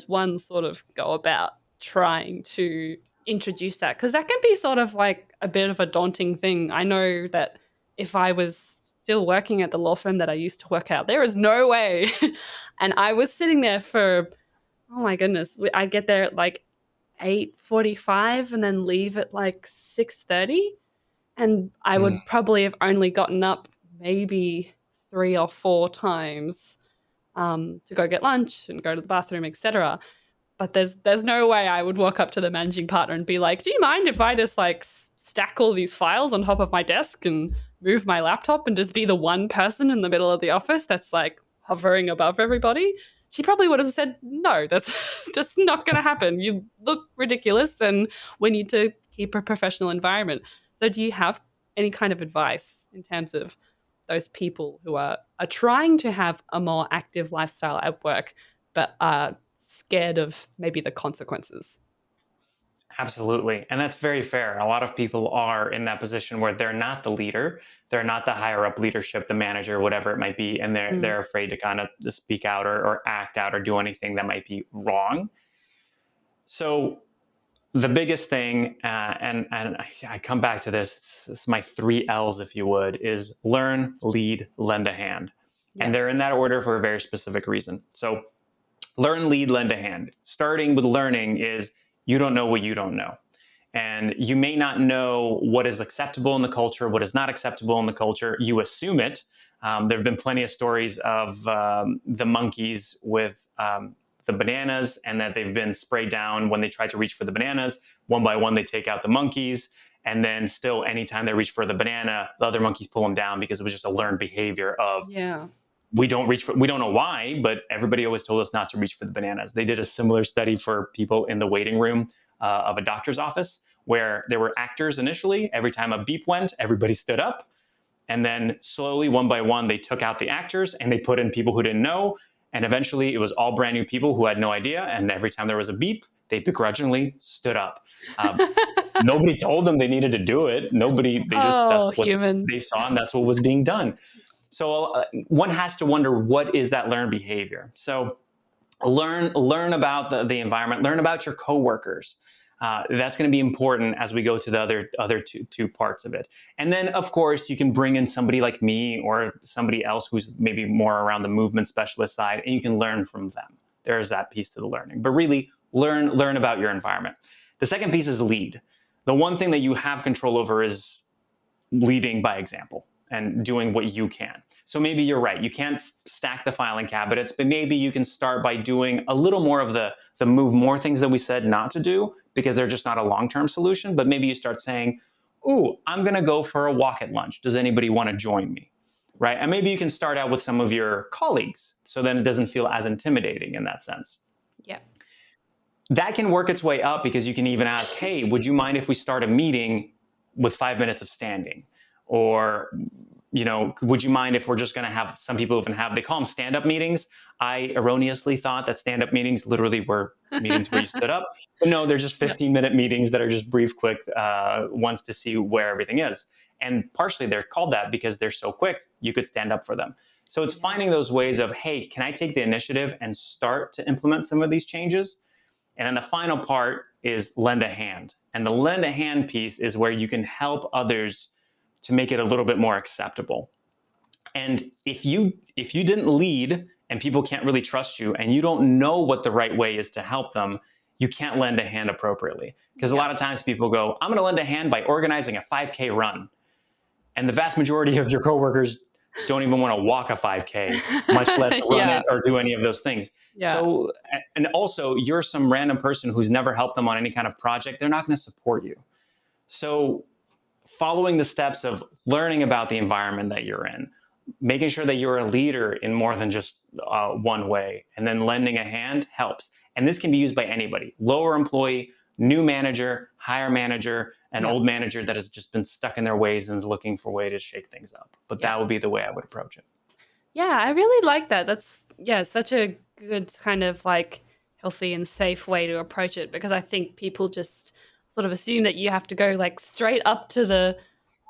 one sort of go about trying to introduce that? Because that can be sort of like a bit of a daunting thing. I know that if I was still working at the law firm that I used to work at, there is no way. And I was sitting there for, oh my goodness, I'd get there at like 8:45 and then leave at like 6:30. And I Mm. would probably have only gotten up maybe 3 or 4 times to go get lunch and go to the bathroom, etc. But there's no way I would walk up to the managing partner and be like, "Do you mind if I just like stack all these files on top of my desk and move my laptop and just be the one person in the middle of the office that's like hovering above everybody?" She probably would have said, "No, that's that's not going to happen. You look ridiculous, and we need to keep a professional environment." So, do you have any kind of advice in terms of those people who are trying to have a more active lifestyle at work, but are scared of maybe the consequences. Absolutely. And that's very fair. A lot of people are in that position where they're not the leader, they're not the higher up leadership, the manager, whatever it might be, and they're afraid to kind of speak out or act out or do anything that might be wrong. So the biggest thing, and I come back to this, it's my 3 L's, if you would, is learn, lead, lend a hand. Yeah. And they're in that order for a very specific reason. So learn, lead, lend a hand. Starting with learning is you don't know what you don't know. And you may not know what is acceptable in the culture, what is not acceptable in the culture. You assume it. There have been plenty of stories of the monkeys with the bananas, and that they've been sprayed down when they try to reach for the bananas. One by one, they take out the monkeys. And then still, anytime they reach for the banana, the other monkeys pull them down because it was just a learned behavior of we don't reach for, we don't know why, but everybody always told us not to reach for the bananas. They did a similar study for people in the waiting room of a doctor's office, where there were actors initially. Every time a beep went, everybody stood up. And then slowly, one by one, they took out the actors and they put in people who didn't know. And eventually it was all brand new people who had no idea. And every time there was a beep, they begrudgingly stood up. Nobody told them they needed to do it. Nobody, that's what humans. they saw, and that's what was being done. So one has to wonder, what is that learned behavior? So learn about the environment, learn about your coworkers. That's going to be important as we go to the other two parts of it. And then, of course, you can bring in somebody like me or somebody else who's maybe more around the movement specialist side, and you can learn from them. There's that piece to the learning. But really, learn about your environment. The second piece is lead. The one thing that you have control over is leading by example and doing what you can. So maybe you're right. You can't stack the filing cabinets, but maybe you can start by doing a little more of the move more things that we said not to do, because they're just not a long-term solution. But maybe you start saying, ooh, I'm going to go for a walk at lunch. Does anybody want to join me? Right? And maybe you can start out with some of your colleagues, so then it doesn't feel as intimidating in that sense. Yeah. That can work its way up, because you can even ask, hey, would you mind if we start a meeting with 5 minutes of standing? Or, would you mind if we're just going to have, some people even have, they call them stand-up meetings. I erroneously thought that stand-up meetings literally were meetings where you stood up. But no, they're just 15-minute meetings that are just brief, quick ones to see where everything is. And partially they're called that because they're so quick, you could stand up for them. So it's finding those ways of, hey, can I take the initiative and start to implement some of these changes? And then the final part is lend a hand. And the lend a hand piece is where you can help others to make it a little bit more acceptable. And if you didn't lead, and people can't really trust you, and you don't know what the right way is to help them, you can't lend a hand appropriately. Because a lot of times people go, I'm going to lend a hand by organizing a 5K run. And the vast majority of your coworkers don't even want to walk a 5K, much less run it or do any of those things. Yeah. So, and also, you're some random person who's never helped them on any kind of project. They're not going to support you. So following the steps of learning about the environment that you're in, making sure that you're a leader in more than just one way, and then lending a hand helps. And this can be used by anybody: lower employee, new manager, higher manager, an old manager that has just been stuck in their ways and is looking for a way to shake things up. But that would be the way I would approach it. Yeah, I really like that. That's such a good kind of like healthy and safe way to approach it, because I think people just sort of assume that you have to go like straight up to the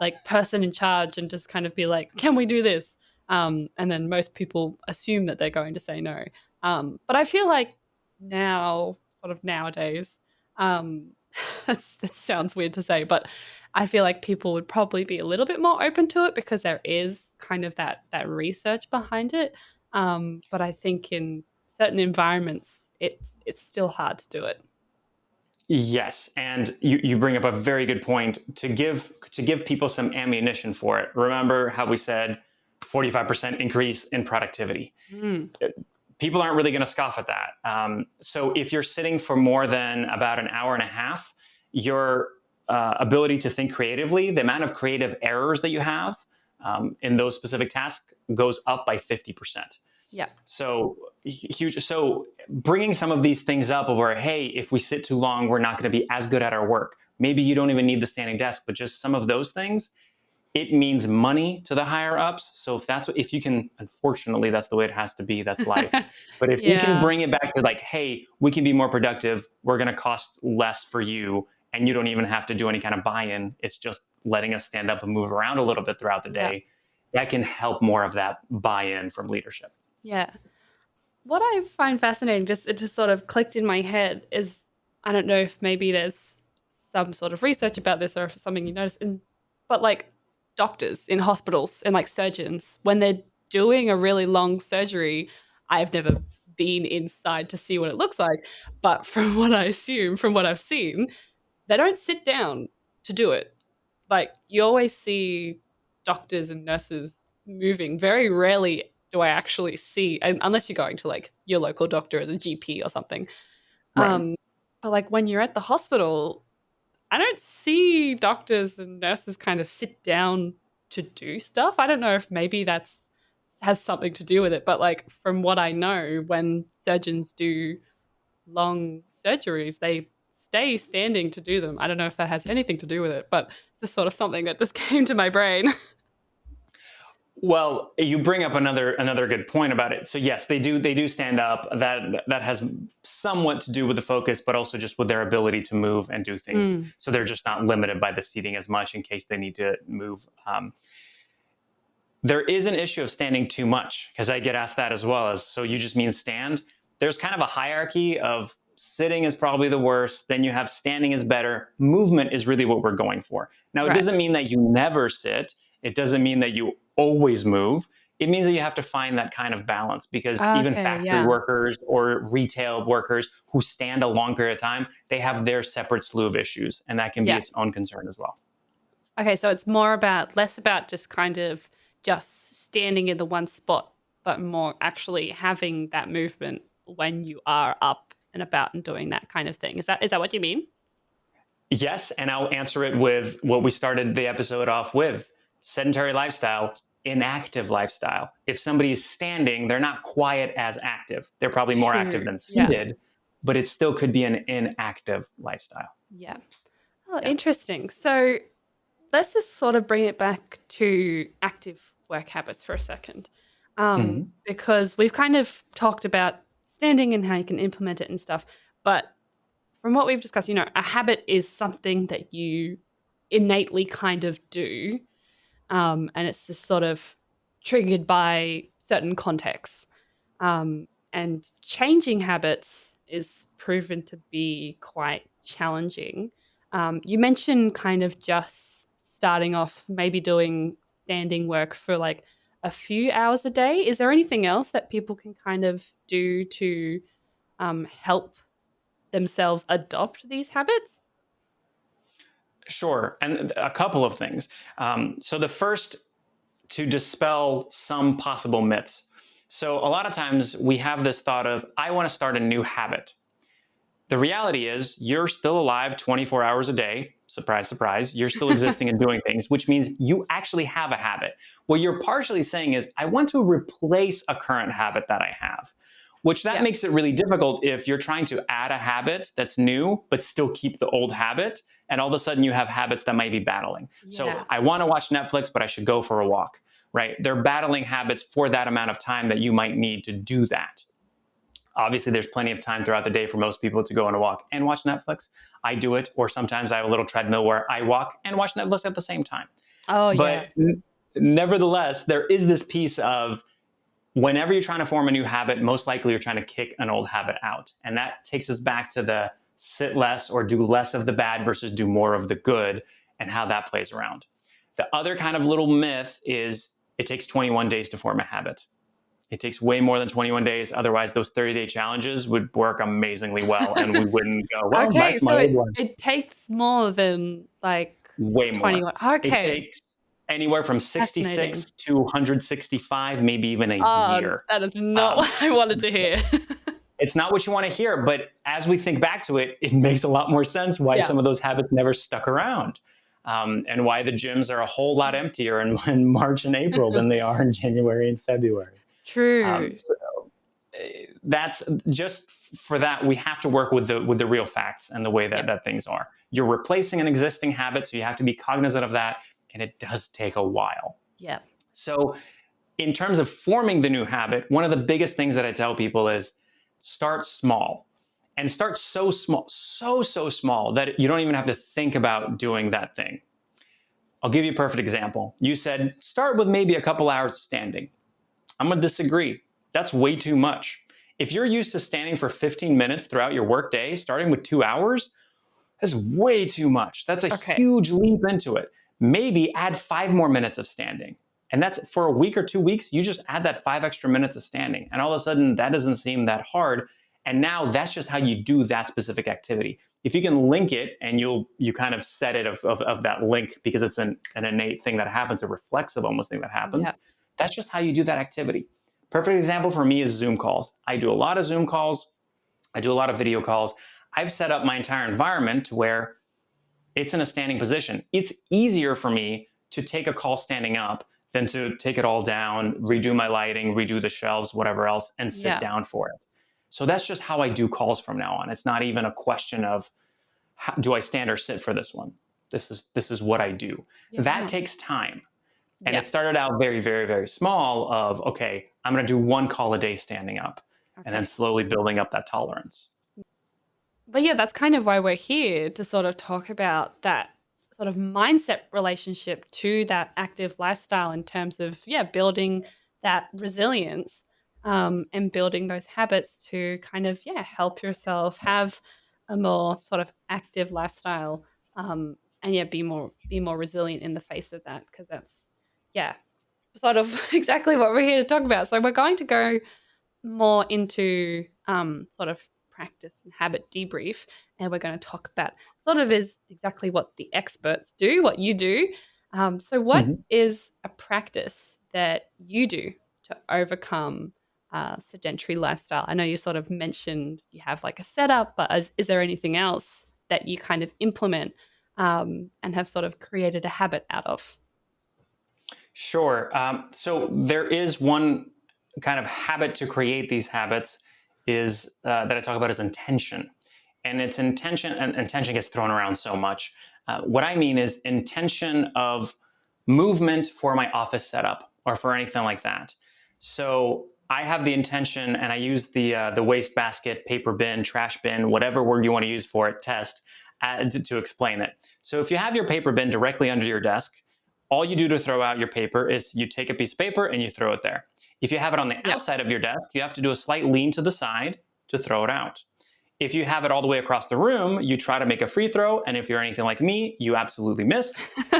like person in charge and just kind of be like, can we do this? And then most people assume that they're going to say no. But I feel like now, sort of nowadays, that sounds weird to say, but I feel like people would probably be a little bit more open to it because there is kind of that research behind it. But I think in certain environments, it's still hard to do it. Yes, and you bring up a very good point. To give people some ammunition for it. Remember how we said 45% increase in productivity. People aren't really going to scoff at that. So if you're sitting for more than about an hour and a half, your ability to think creatively, the amount of creative errors that you have in those specific tasks goes up by 50%. Yeah. So huge. So bringing some of these things up over, hey, if we sit too long, we're not going to be as good at our work. Maybe you don't even need the standing desk, but just some of those things it means money to the higher ups. So if you can, unfortunately, that's the way it has to be. That's life. But if you can Yeah. bring it back to like, hey, we can be more productive. We're going to cost less for you. And you don't even have to do any kind of buy-in. It's just letting us stand up and move around a little bit throughout the Yeah. day. That can help more of that buy-in from leadership. Yeah. What I find fascinating, it just sort of clicked in my head, is I don't know if maybe there's some sort of research about this or if it's something you notice, but like doctors in hospitals and like surgeons, when they're doing a really long surgery, I've never been inside to see what it looks like, but from what I assume, from what I've seen, they don't sit down to do it. Like you always see doctors and nurses moving. Very rarely do I actually see, unless you're going to like your local doctor or the GP or something. Right. But like when you're at the hospital, I don't see doctors and nurses kind of sit down to do stuff. I don't know if maybe that's has something to do with it, but like from what I know, when surgeons do long surgeries, they stay standing to do them. I don't know if that has anything to do with it, but it's just sort of something that just came to my brain. Well, you bring up another good point about it. So yes, they do stand up. That has somewhat to do with the focus, but also just with their ability to move and do things. Mm, So they're just not limited by the seating as much in case they need to move. There is an issue of standing too much because I get asked that as well. As so you just mean stand? There's kind of a hierarchy of sitting is probably the worst. Then you have standing is better. Movement is really what we're going for. Now, it right. doesn't mean that you never sit. It doesn't mean that you always move. It means that you have to find that kind of balance because even Okay, factory yeah. workers or retail workers who stand a long period of time, they have their separate slew of issues, and that can be Yeah. its own concern as well. Okay, so it's less about just kind of just standing in the one spot, but more actually having that movement when you are up and about and doing that kind of thing. Is that what you mean? Yes, and I'll answer it with what we started the episode off with: sedentary lifestyle, inactive lifestyle. If somebody is standing, they're not quite as active. They're probably more active True. than Yeah. seated, but it still could be an inactive lifestyle. Yeah. Oh, Yeah. interesting. So let's just sort of bring it back to active work habits for a second. Mhm. Because we've kind of talked about standing and how you can implement it and stuff. But from what we've discussed, a habit is something that you innately kind of do. And it's just sort of triggered by certain contexts. And changing habits is proven to be quite challenging. You mentioned kind of just starting off, maybe doing standing work for like a few hours a day. Is there anything else that people can kind of do to help themselves adopt these habits? Sure. And a couple of things. So the first, to dispel some possible myths. So a lot of times we have this thought of, I want to start a new habit. The reality is you're still alive 24 hours a day. Surprise, surprise. You're still existing and doing things, which means you actually have a habit. What you're partially saying is, I want to replace a current habit that I have, which that Yeah. makes it really difficult if you're trying to add a habit that's new, but still keep the old habit. And all of a sudden you have habits that might be battling. So Yeah. I want to watch Netflix, but I should go for a walk, right? They're battling habits for that amount of time that you might need to do that. Obviously, there's plenty of time throughout the day for most people to go on a walk and watch Netflix. I do it, or sometimes I have a little treadmill where I walk and watch Netflix at the same time. Oh, But yeah. nevertheless, there is this piece of, whenever you're trying to form a new habit, most likely you're trying to kick an old habit out. And that takes us back to the sit less or do less of the bad versus do more of the good, and how that plays around. The other kind of little myth is it takes 21 days to form a habit. It takes way more than 21 days. Otherwise, those 30-day challenges would work amazingly well. And we wouldn't go, well, Okay, that's my so old it one. it takes more than like Way more. 21. It Okay, takes anywhere from fascinating. 66 to 165, maybe even a Oh, year. that is not Um, what I wanted to hear. it's not what you want to hear, but as we think back to it, it makes a lot more sense why Yeah. some of those habits never stuck around. And why the gyms are a whole lot emptier in March and April than they are in January and February. True. So that's just for that, we have to work with the real facts and the way that Yep. things are. You're replacing an existing habit, so you have to be cognizant of that. and it does take a while. Yeah. So in terms of forming the new habit, one of the biggest things that I tell people is start small, and start so small, so small that you don't even have to think about doing that thing. I'll give you a perfect example. You said start with maybe a couple hours of standing. I'm going to disagree. That's way too much. If you're used to standing for 15 minutes throughout your workday, starting with 2 hours, that's way too much. That's a Okay. huge leap into it. Maybe add 5 more minutes of standing. And that's for a week or 2 weeks, you just add that 5 extra minutes of standing. And all of a sudden, that doesn't seem that hard. And now that's just how you do that specific activity. If you can link it and you kind of set it of that link because it's an innate thing that happens, a reflexive almost thing that happens, Yeah. that's just how you do that activity. Perfect example for me is Zoom calls. I do a lot of Zoom calls. I do a lot of video calls. I've set up my entire environment where it's in a standing position. It's easier for me to take a call standing up than to take it all down, redo my lighting, redo the shelves, whatever else, and sit Yeah. down for it. So that's just how I do calls from now on. It's not even a question of do I stand or sit for this one. This is what I do. Yeah. That Wow. takes time. And Yeah. it started out very, very, very small of, okay, I'm going to do one call a day standing up, and then Okay. slowly building up that tolerance. But yeah, that's kind of why we're here to sort of talk about that sort of mindset relationship to that active lifestyle in terms of, yeah, building that resilience and building those habits to kind of, yeah, help yourself have a more sort of active lifestyle and yeah, be more resilient in the face of that because that's, yeah, sort of exactly what we're here to talk about. So we're going to go more into sort of practice and habit debrief. And we're going to talk about sort of is exactly what the experts do, what you do. So, what Mhm. is a practice that you do to overcome sedentary lifestyle? I know you sort of mentioned you have like a setup, but is there anything else that you kind of implement and have sort of created a habit out of? Sure. So there is one kind of habit to create these habits is that I talk about is intention, and it's intention. And intention gets thrown around so much. What I mean is intention of movement for my office setup or for anything like that. So I have the intention, and I use the waste basket, paper bin, trash bin, whatever word you want to use for it, test to explain it. So if you have your paper bin directly under your desk, all you do to throw out your paper is you take a piece of paper and you throw it there. If you have it on the Yeah. outside of your desk, you have to do a slight lean to the side to throw it out. If you have it all the way across the room, you try to make a free throw. And if you're anything like me, you absolutely miss.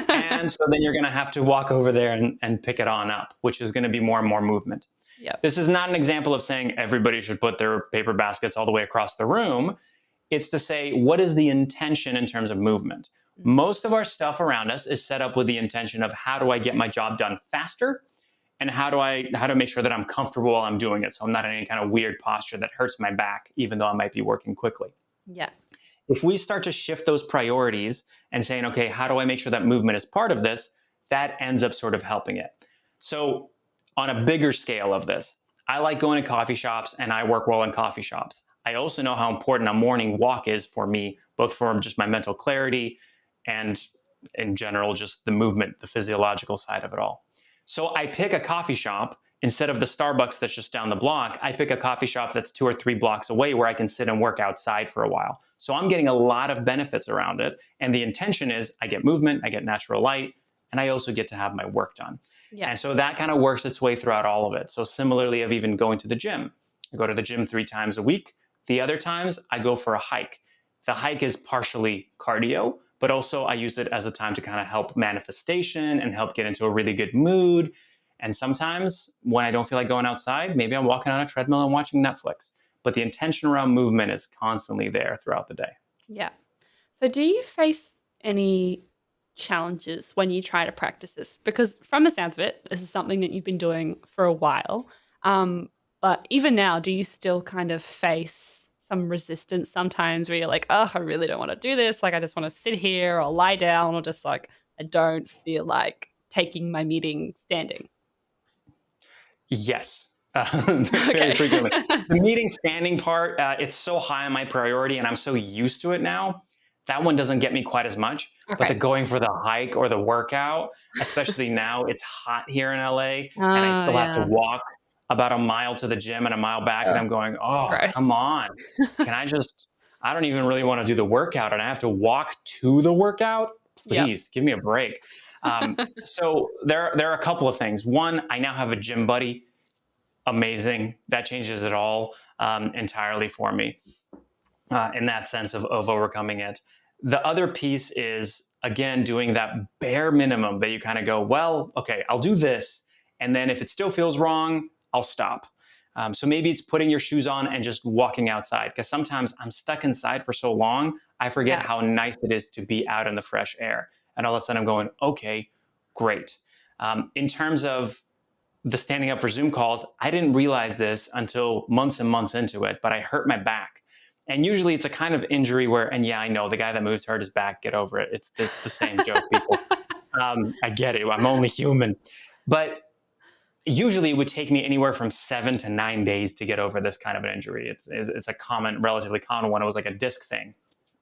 And so then you're going to have to walk over there and pick it on up, which is going to be more and more movement. Yeah. This is not an example of saying everybody should put their paper baskets all the way across the room. It's to say, what is the intention in terms of movement? Most of our stuff around us is set up with the intention of how do I get my job done faster, and how to make sure that I'm comfortable while I'm doing it, so I'm not in any kind of weird posture that hurts my back, even though I might be working quickly. Yeah. If we start to shift those priorities and saying, okay, how do I make sure that movement is part of this? That ends up sort of helping it. So, on a bigger scale of this, I like going to coffee shops and I work well in coffee shops. I also know how important a morning walk is for me, both for just my mental clarity and in general, just the movement, the physiological side of it all. So, I pick a coffee shop instead of the Starbucks that's just down the block. I pick a coffee shop that's 2 or 3 blocks away where I can sit and work outside for a while. So I'm getting a lot of benefits around it. And the intention is I get movement, I get natural light, and I also get to have my work done. Yeah. And so that kind of works its way throughout all of it. So similarly, of even going to the gym, I go to the gym 3 times a week. The other times I go for a hike. The hike is partially cardio, but also I use it as a time to kind of help manifestation and help get into a really good mood. And sometimes when I don't feel like going outside, maybe I'm walking on a treadmill and watching Netflix. But the intention around movement is constantly there throughout the day. Yeah. So, do you face any challenges when you try to practice this? Because, from the sounds of it, this is something that you've been doing for a while. Um, but even now, do you still kind of face some resistance sometimes where you're like, oh, I really don't want to do this. Like, I just want to sit here or lie down or just like, I don't feel like taking my meeting standing. Yes, very Okay. frequently. The meeting standing part, it's so high on my priority and I'm so used to it now that one doesn't get me quite as much. But the Okay. going for the hike or the workout, especially now it's hot here in LA and I Oh, still have to yeah. walk about a mile to the gym and a mile back, and Ugh, I'm going, oh, come gross. on. Can I just, I don't even really want to do the workout and I have to walk to the workout. Yep. Please give me a break. So there are a couple of things. One, I now have a gym buddy. Amazing. That changes it all entirely for me in that sense of overcoming it. The other piece is, again, doing that bare minimum that you kind of go, well, okay, I'll do this. And then if it still feels wrong, I'll stop. So maybe it's putting your shoes on and just walking outside. Because sometimes I'm stuck inside for so long, I forget Yeah. how nice it is to be out in the fresh air. And all of a sudden I'm going, okay, great. In terms of the standing up for Zoom calls, I didn't realize this until months and months into it, but I hurt my back. And usually it's a kind of injury where, and yeah, I know the guy that moves hurt his back, get over it. It's the same joke, people. I get it. I'm only human. But usually it would take me anywhere from 7 to 9 days to get over this kind of an injury. It's a common, relatively common one. It was like a disc thing.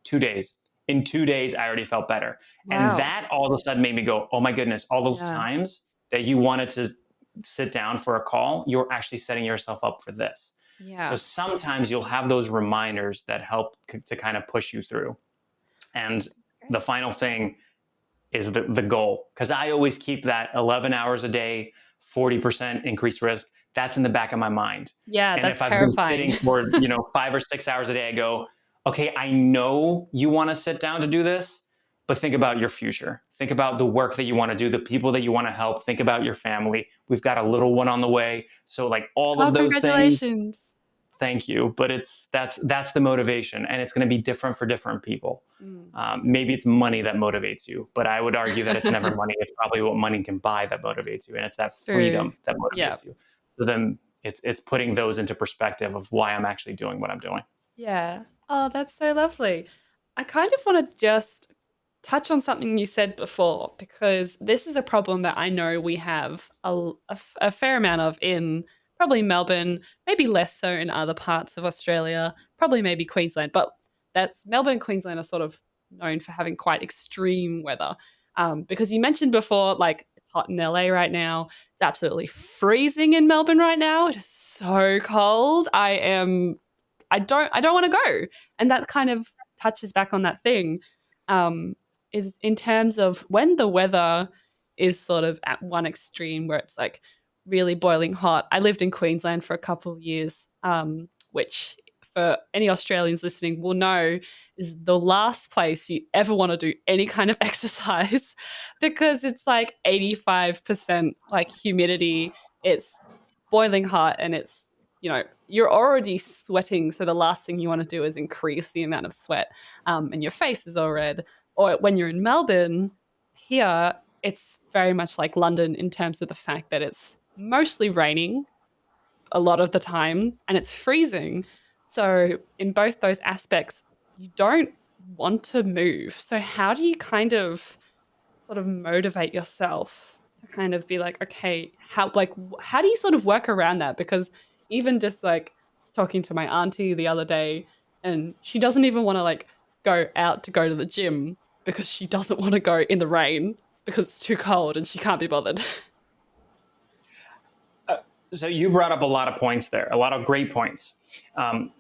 2 days. In 2 days, I already felt better. And Wow. that all of a sudden made me go, oh my goodness, all those Yeah. times that you wanted to sit down for a call, you're actually setting yourself up for this. So Yeah. sometimes you'll have those reminders that help to kind of push you through. And the Great. final thing is the goal. Because I always keep that 11 hours a day, 40% increased risk. That's in the back of my mind. Yeah, And that's if I've been terrifying. sitting for, 5 or 6 hours a day, I go, okay, I know you want to sit down to do this, but think about your future. Think about the work that you want to do, the people that you want to help. Think about your family. We've got a little one on the way. So like all Oh, of those things, congratulations. thank you, but that's the motivation, and it's going to be different for different people. Mm. Maybe it's money that motivates you, but I would argue that it's never money. It's probably what money can buy that motivates you, and it's that True. freedom that Yeah. motivates you. So then it's putting those into perspective of why I'm actually doing what I'm doing. Yeah. Oh, that's so lovely. I kind of want to just touch on something you said before, because this is a problem that I know we have a fair amount of in probably Melbourne, maybe less so in other parts of Australia, probably maybe Queensland, but that's Melbourne and Queensland are sort of known for having quite extreme weather. Because you mentioned before, like it's hot in LA right now. It's absolutely freezing in Melbourne right now. It is so cold. I don't want to go. And that kind of touches back on that thing. Is in terms of when the weather is sort of at one extreme where it's like really boiling hot. I lived in Queensland for a couple of years, which for any Australians listening will know is the last place you ever want to do any kind of exercise because it's like 85% like humidity. It's boiling hot and it's, you're already sweating. So the last thing you want to do is increase the amount of sweat, and your face is all red. Or when you're in Melbourne, here, it's very much like London in terms of the fact that it's mostly raining a lot of the time and it's freezing. So, in both those aspects, you don't want to move. So, how do you kind of sort of motivate yourself to kind of be like, okay, how do you sort of work around that? Because even just like talking to my auntie the other day, and she doesn't even want to like go out to go to the gym because she doesn't want to go in the rain because it's too cold and she can't be bothered. Uh, so you brought up a lot of points there, a lot of great points. Um,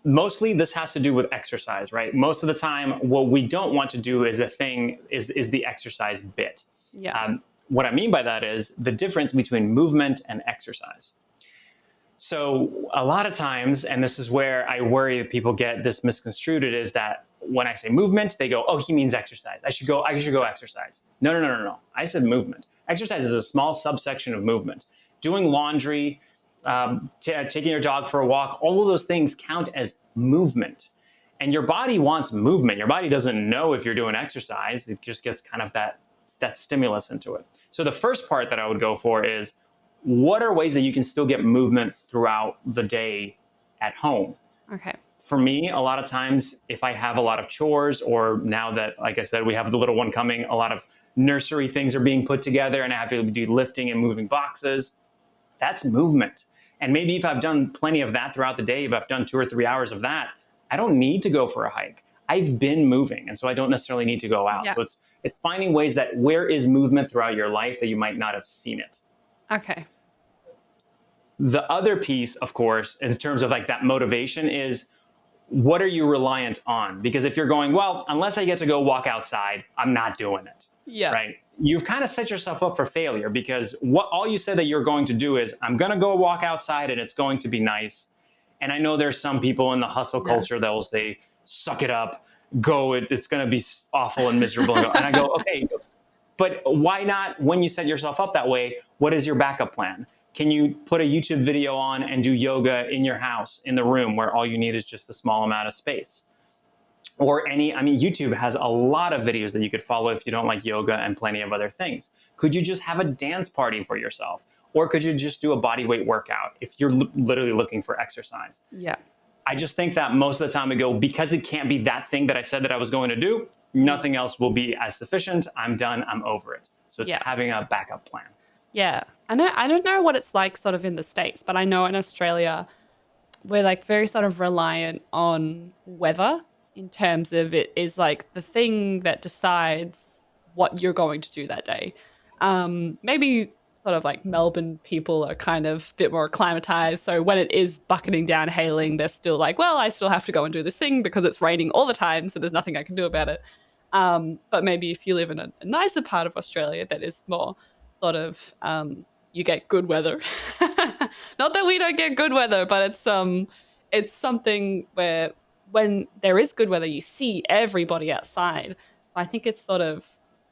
Mostly this has to do with exercise, right? Most of the time, what we don't want to do is the exercise bit. Yeah. What I mean by that is the difference between movement and exercise. So a lot of times, and this is where I worry that people get this misconstrued, it is that when I say movement, they go, "Oh, he means exercise. I should go exercise." No, no, no, no, no. I said movement. Exercise is a small subsection of movement. Doing laundry, taking your dog for a walk, all of those things count as movement. And your body wants movement. Your body doesn't know if you're doing exercise. It just gets kind of that stimulus into it. So the first part that I would go for is what are ways that you can still get movement throughout the day at home? Okay. For me, a lot of times, if I have a lot of chores, or now that, like I said, we have the little one coming, a lot of nursery things are being put together and I have to do lifting and moving boxes, that's movement. And maybe if I've done plenty of that throughout the day, if I've done 2 or 3 hours of that, I don't need to go for a hike. I've been moving, and so I don't necessarily need to go out. Yeah. So it's finding ways that where is movement throughout your life that you might not have seen it. Okay. The other piece, of course, in terms of like that motivation is, what are you reliant on? Because if you're going, well, unless I get to go walk outside, I'm not doing it, Yeah. right? You've kind of set yourself up for failure, because what all you said that you're going to do is, I'm going to go walk outside and it's going to be nice. And I know there's some people in the hustle Yeah. culture that will say, suck it up, go, it's going to be awful and miserable. And I go, okay, but why not, when you set yourself up that way, what is your backup plan? Can you put a YouTube video on and do yoga in your house, in the room where all you need is just a small amount of space? Or YouTube has a lot of videos that you could follow if you don't like yoga, and plenty of other things. Could you just have a dance party for yourself? Or could you just do a body weight workout if you're literally looking for exercise? Yeah. I just think that most of the time we go, because it can't be that thing that I said that I was going to do, nothing else will be as sufficient. I'm done. I'm over it. So it's having a backup plan. Yeah. I don't know what it's like sort of in the States, but I know in Australia, we're like very sort of reliant on weather, in terms of it is like the thing that decides what you're going to do that day. Maybe sort of like Melbourne people are kind of a bit more acclimatized. So when it is bucketing down, hailing, they're still like, well, I still have to go and do this thing because it's raining all the time. So there's nothing I can do about it. But maybe if you live in a nicer part of Australia that is more sort of, you get good weather. Not that we don't get good weather, but it's something where when there is good weather, you see everybody outside. So I think it's sort of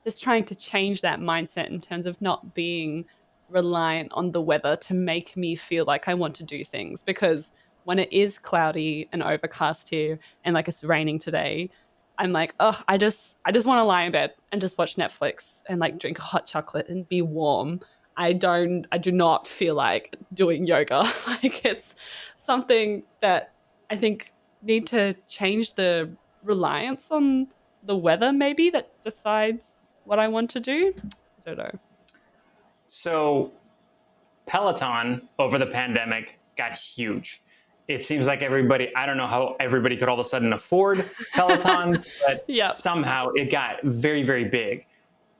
just trying to change that mindset in terms of not being reliant on the weather to make me feel like I want to do things. Because when it is cloudy and overcast here and like it's raining today, I'm like, oh, I just want to lie in bed and just watch Netflix and like drink a hot chocolate and be warm. I do not feel like doing yoga. Like it's something that I think need to change the reliance on the weather, maybe, that decides what I want to do. I don't know. So Peloton over the pandemic got huge. It seems like everybody, I don't know how everybody could all of a sudden afford Pelotons, but Yep. somehow it got very, very big.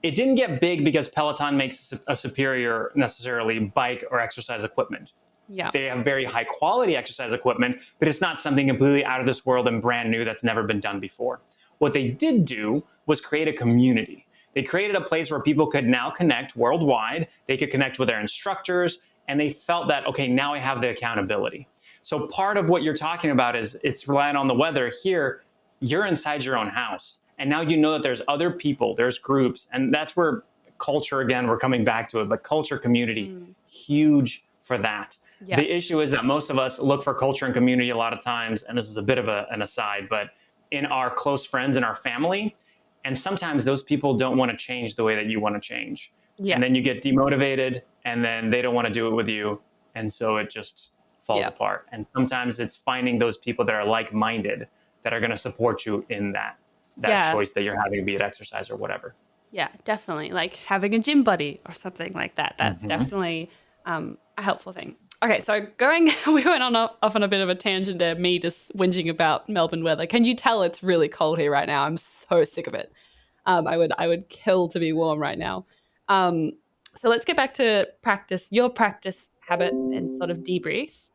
It didn't get big because Peloton makes a superior necessarily bike or exercise equipment. Yeah. They have very high quality exercise equipment, but it's not something completely out of this world and brand new that's never been done before. What they did do was create a community. They created a place where people could now connect worldwide. They could connect with their instructors, and they felt that, okay, now I have the accountability. So part of what you're talking about is it's relying on the weather. Here, you're inside your own house. And now you know that there's other people, there's groups, and that's where culture, again, we're coming back to it, but culture, community, huge for that. Yeah. The issue is that most of us look for culture and community a lot of times, and this is a bit of an aside, but in our close friends and our family, and sometimes those people don't want to change the way that you want to change. Yeah. And then you get demotivated, and then they don't want to do it with you. And so it just falls apart. And sometimes it's finding those people that are like-minded that are going to support you in that choice that you're having, be it exercise or whatever. Yeah, definitely. Like having a gym buddy or something like that. That's definitely a helpful thing. Okay, so we went off on a bit of a tangent there, me just whinging about Melbourne weather. Can you tell it's really cold here right now? I'm so sick of it. I would kill to be warm right now. So let's get back to your practice habit and sort of debriefs.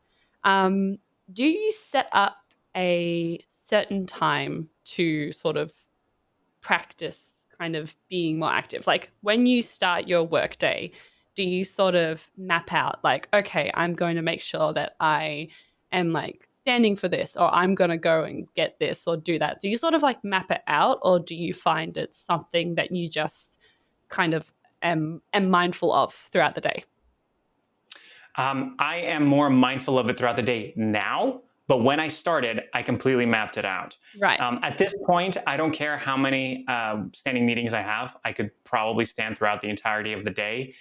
Do you set up a certain time to sort of practice kind of being more active? Like when you start your work day, do you sort of map out like, okay, I'm going to make sure that I am like standing for this, or I'm going to go and get this or do that? Do you sort of like map it out, or do you find it's something that you just kind of am mindful of throughout the day? I am more mindful of it throughout the day now, but when I started, I completely mapped it out. Right. At this point, I don't care how many standing meetings I have. I could probably stand throughout the entirety of the day.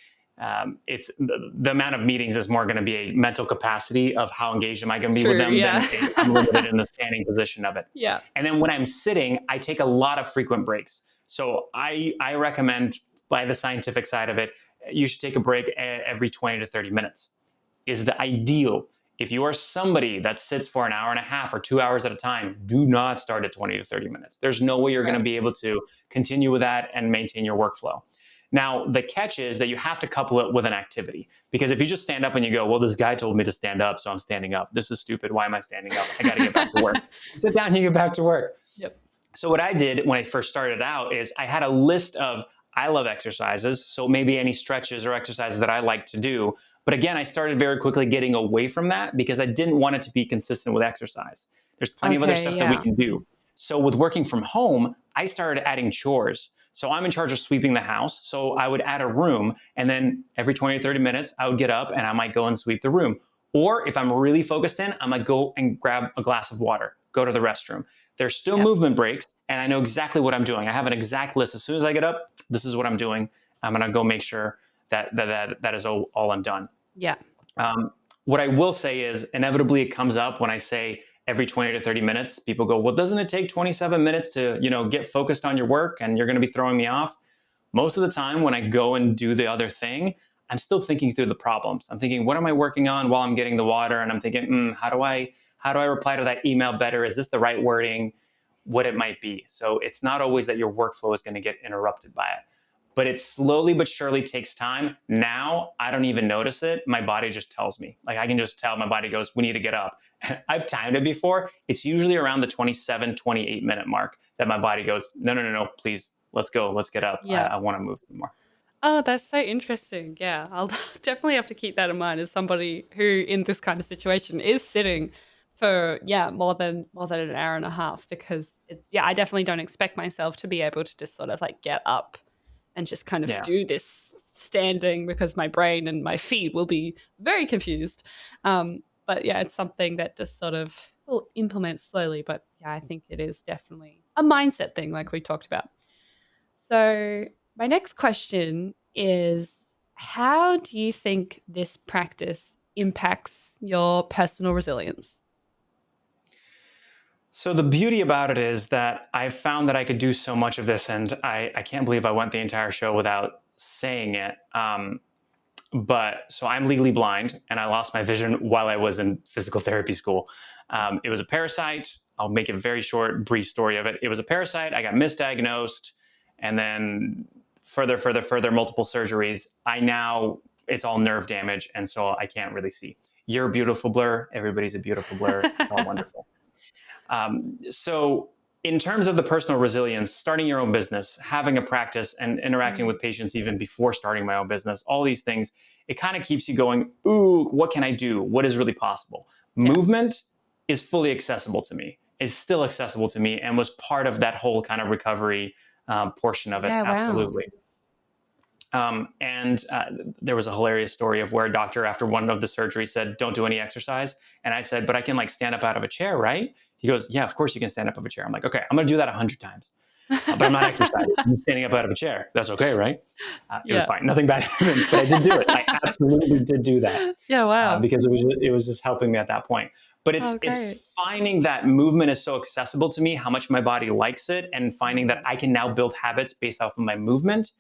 It's the amount of meetings is more going to be a mental capacity of how engaged am I going to be with them than I'm limited in the standing position of it. Yeah. And then when I'm sitting, I take a lot of frequent breaks. So I recommend, by the scientific side of it, you should take a break every 20 to 30 minutes is the ideal. If you are somebody that sits for an hour and a half or 2 hours at a time, do not start at 20 to 30 minutes. There's no way you're going to be able to continue with that and maintain your workflow. Now, the catch is that you have to couple it with an activity, because if you just stand up and you go, well, this guy told me to stand up, so I'm standing up. This is stupid. Why am I standing up? I got to get back to work. You sit down, you get back to work. Yep. So what I did when I first started out is I had a list of, I love exercises, so maybe any stretches or exercises that I like to do. But again, I started very quickly getting away from that because I didn't want it to be consistent with exercise. There's plenty of other Okay, stuff that we yeah. can do. So with working from home, I started adding chores. So I'm in charge of sweeping the house. So I would add a room, and then every 20 or 30 minutes, I would get up and I might go and sweep the room. Or if I'm really focused in, I might go and grab a glass of water, go to the restroom. There's still Yep. movement breaks, and I know exactly what I'm doing. I have an exact list. As soon as I get up, this is what I'm doing. I'm going to go make sure that is all I'm done. Yeah. What I will say is, inevitably, it comes up when I say every 20 to 30 minutes. People go, well, doesn't it take 27 minutes to get focused on your work, and you're going to be throwing me off? Most of the time when I go and do the other thing, I'm still thinking through the problems. I'm thinking, what am I working on while I'm getting the water? And I'm thinking, how do I reply to that email better? Is this the right wording? What it might be. So it's not always that your workflow is going to get interrupted by it, but it slowly but surely takes time. Now I don't even notice it. My body just tells me. Like, I can just tell my body goes, we need to get up. I've timed it before. It's usually around the 27, 28-minute mark that my body goes, no, please, let's go. Let's get up. Yeah. I want to move some more. Oh, that's so interesting. Yeah, I'll definitely have to keep that in mind as somebody who in this kind of situation is sitting for more than an hour and a half, because I definitely don't expect myself to be able to just sort of like get up and just kind of Yeah. do this standing, because my brain and my feet will be very confused. But yeah, it's something that just sort of will implement slowly. But yeah, I think it is definitely a mindset thing, like we talked about. So my next question is, how do you think this practice impacts your personal resilience? So the beauty about it is that I found that I could do so much of this, and I can't believe I went the entire show without saying it. But so I'm legally blind, and I lost my vision while I was in physical therapy school. It was a parasite. I'll make a very short, brief story of it. It was a parasite. I got misdiagnosed, and then further, multiple surgeries. It's all nerve damage, and so I can't really see. You're a beautiful blur. Everybody's a beautiful blur. It's all wonderful. So in terms of the personal resilience, starting your own business, having a practice, and interacting with patients even before starting my own business, all these things, it kind of keeps you going, ooh, what can I do? What is really possible? Yeah. Movement is fully accessible to me, is still accessible to me, and was part of that whole kind of recovery portion of it. Yeah, wow. Absolutely. And there was a hilarious story of where a doctor, after one of the surgeries, said, don't do any exercise. And I said, but I can like stand up out of a chair, right? He goes, yeah, of course you can stand up out of a chair. I'm like, okay, I'm going to do that 100 times. But I'm not exercising. I'm standing up out of a chair. That's okay, right? It was fine. Nothing bad happened, but I did do it. I absolutely did do that. Yeah, wow. Because it was just helping me at that point. But it's finding that movement is so accessible to me, how much my body likes it, and finding that I can now build habits based off of my movement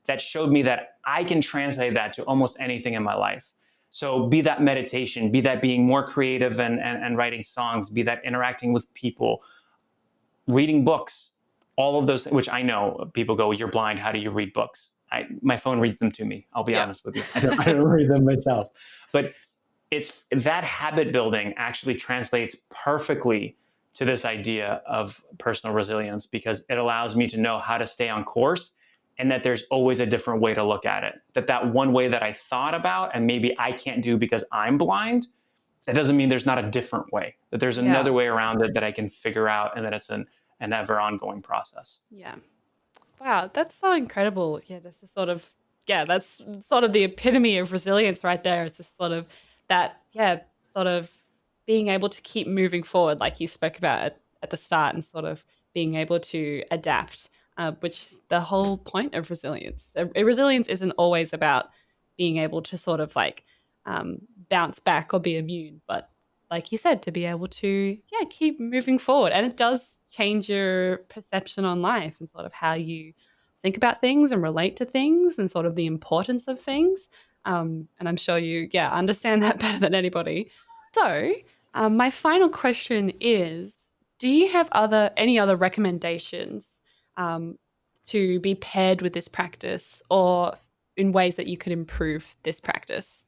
that showed me that I can translate that to almost anything in my life. So be that meditation, be that being more creative and writing songs, be that interacting with people, reading books, all of those, which I know people go, you're blind, how do you read books? My phone reads them to me. I'll be honest with you. I don't read them myself. But it's that habit building actually translates perfectly to this idea of personal resilience, because it allows me to know how to stay on course, and that there's always a different way to look at it. That one way that I thought about and maybe I can't do because I'm blind, that doesn't mean there's not a different way, that there's another way around it that I can figure out, and that it's an ever ongoing process. Yeah. Wow, that's so incredible. Yeah, that's sort of the epitome of resilience right there. It's just sort of that, sort of being able to keep moving forward, like you spoke about at the start, and sort of being able to adapt, which is the whole point of resilience. Resilience isn't always about being able to sort of like bounce back or be immune, but like you said, to be able to, keep moving forward. And it does change your perception on life and sort of how you think about things and relate to things and sort of the importance of things. And I'm sure you, understand that better than anybody. So, my final question is, do you have any other recommendations um, to be paired with this practice or in ways that you could improve this practice?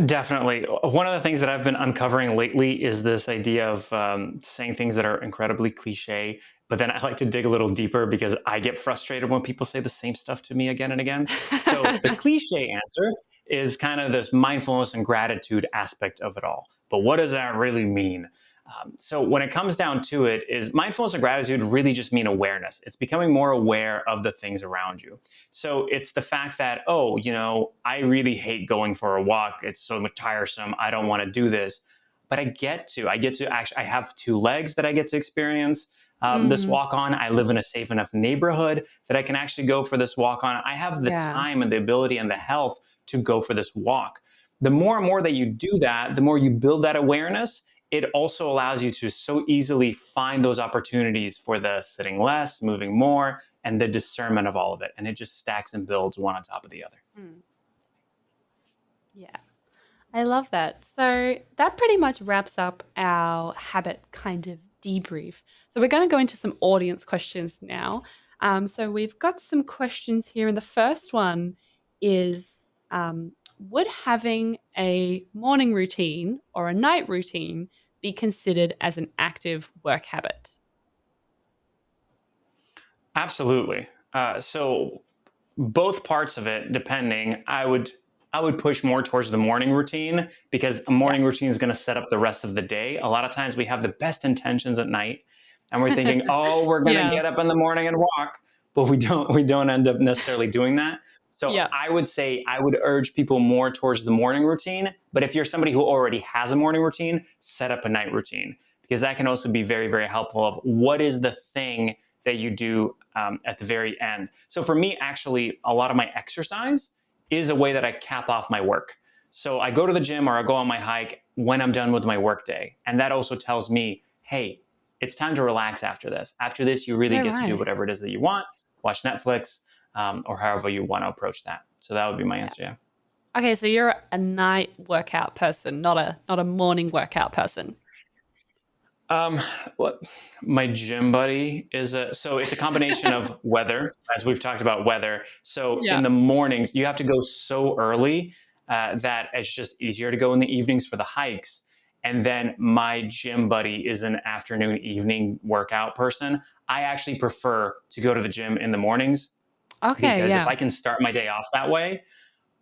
Definitely. One of the things that I've been uncovering lately is this idea of saying things that are incredibly cliche, but then I like to dig a little deeper because I get frustrated when people say the same stuff to me again and again. So the cliche answer is kind of this mindfulness and gratitude aspect of it all. But what does that really mean? So when it comes down to it, is mindfulness and gratitude really just mean awareness. It's becoming more aware of the things around you. So it's the fact that, oh, I really hate going for a walk. It's so much tiresome. I don't want to do this. But I get to actually, I have two legs that I get to experience this Mm, walk on. I live in a safe enough neighborhood that I can actually go for this walk on. I have the yeah. time and the ability and the health to go for this walk. The more and more that you do that, the more you build that awareness, it also allows you to so easily find those opportunities for the sitting less, moving more, and the discernment of all of it. And it just stacks and builds one on top of the other. Mm, yeah. I love that. So that pretty much wraps up our habit kind of debrief. So we're going to go into some audience questions now. So we've got some questions here, and the first one is would having a morning routine or a night routine be considered as an active work habit? Absolutely. So both parts of it, depending, I would push more towards the morning routine because a Yeah. morning routine is going to set up the rest of the day. A lot of times we have the best intentions at night and we're thinking, oh, we're going to Yeah. get up in the morning and walk, but we don't end up necessarily doing that. So Yeah. I would say I would urge people more towards the morning routine. But if you're somebody who already has a morning routine, set up a night routine because that can also be very, very helpful of what is the thing that you do at the very end. So for me, actually, a lot of my exercise is a way that I cap off my work. So I go to the gym or I go on my hike when I'm done with my work day. And that also tells me, hey, it's time to relax after this. After this, you really Yeah, get to do right. whatever it is that you want, watch Netflix, or however you want to approach that. So that would be my Yeah. answer. Yeah. Okay, so you're a night workout person, not a morning workout person. Um, what my gym buddy is so it's a combination of weather, as we've talked about weather. So in Yeah. the mornings, you have to go so early that it's just easier to go in the evenings for the hikes. And then my gym buddy is an afternoon, evening workout person. I actually prefer to go to the gym in the mornings Okay, because if yeah. I can start my day off that way,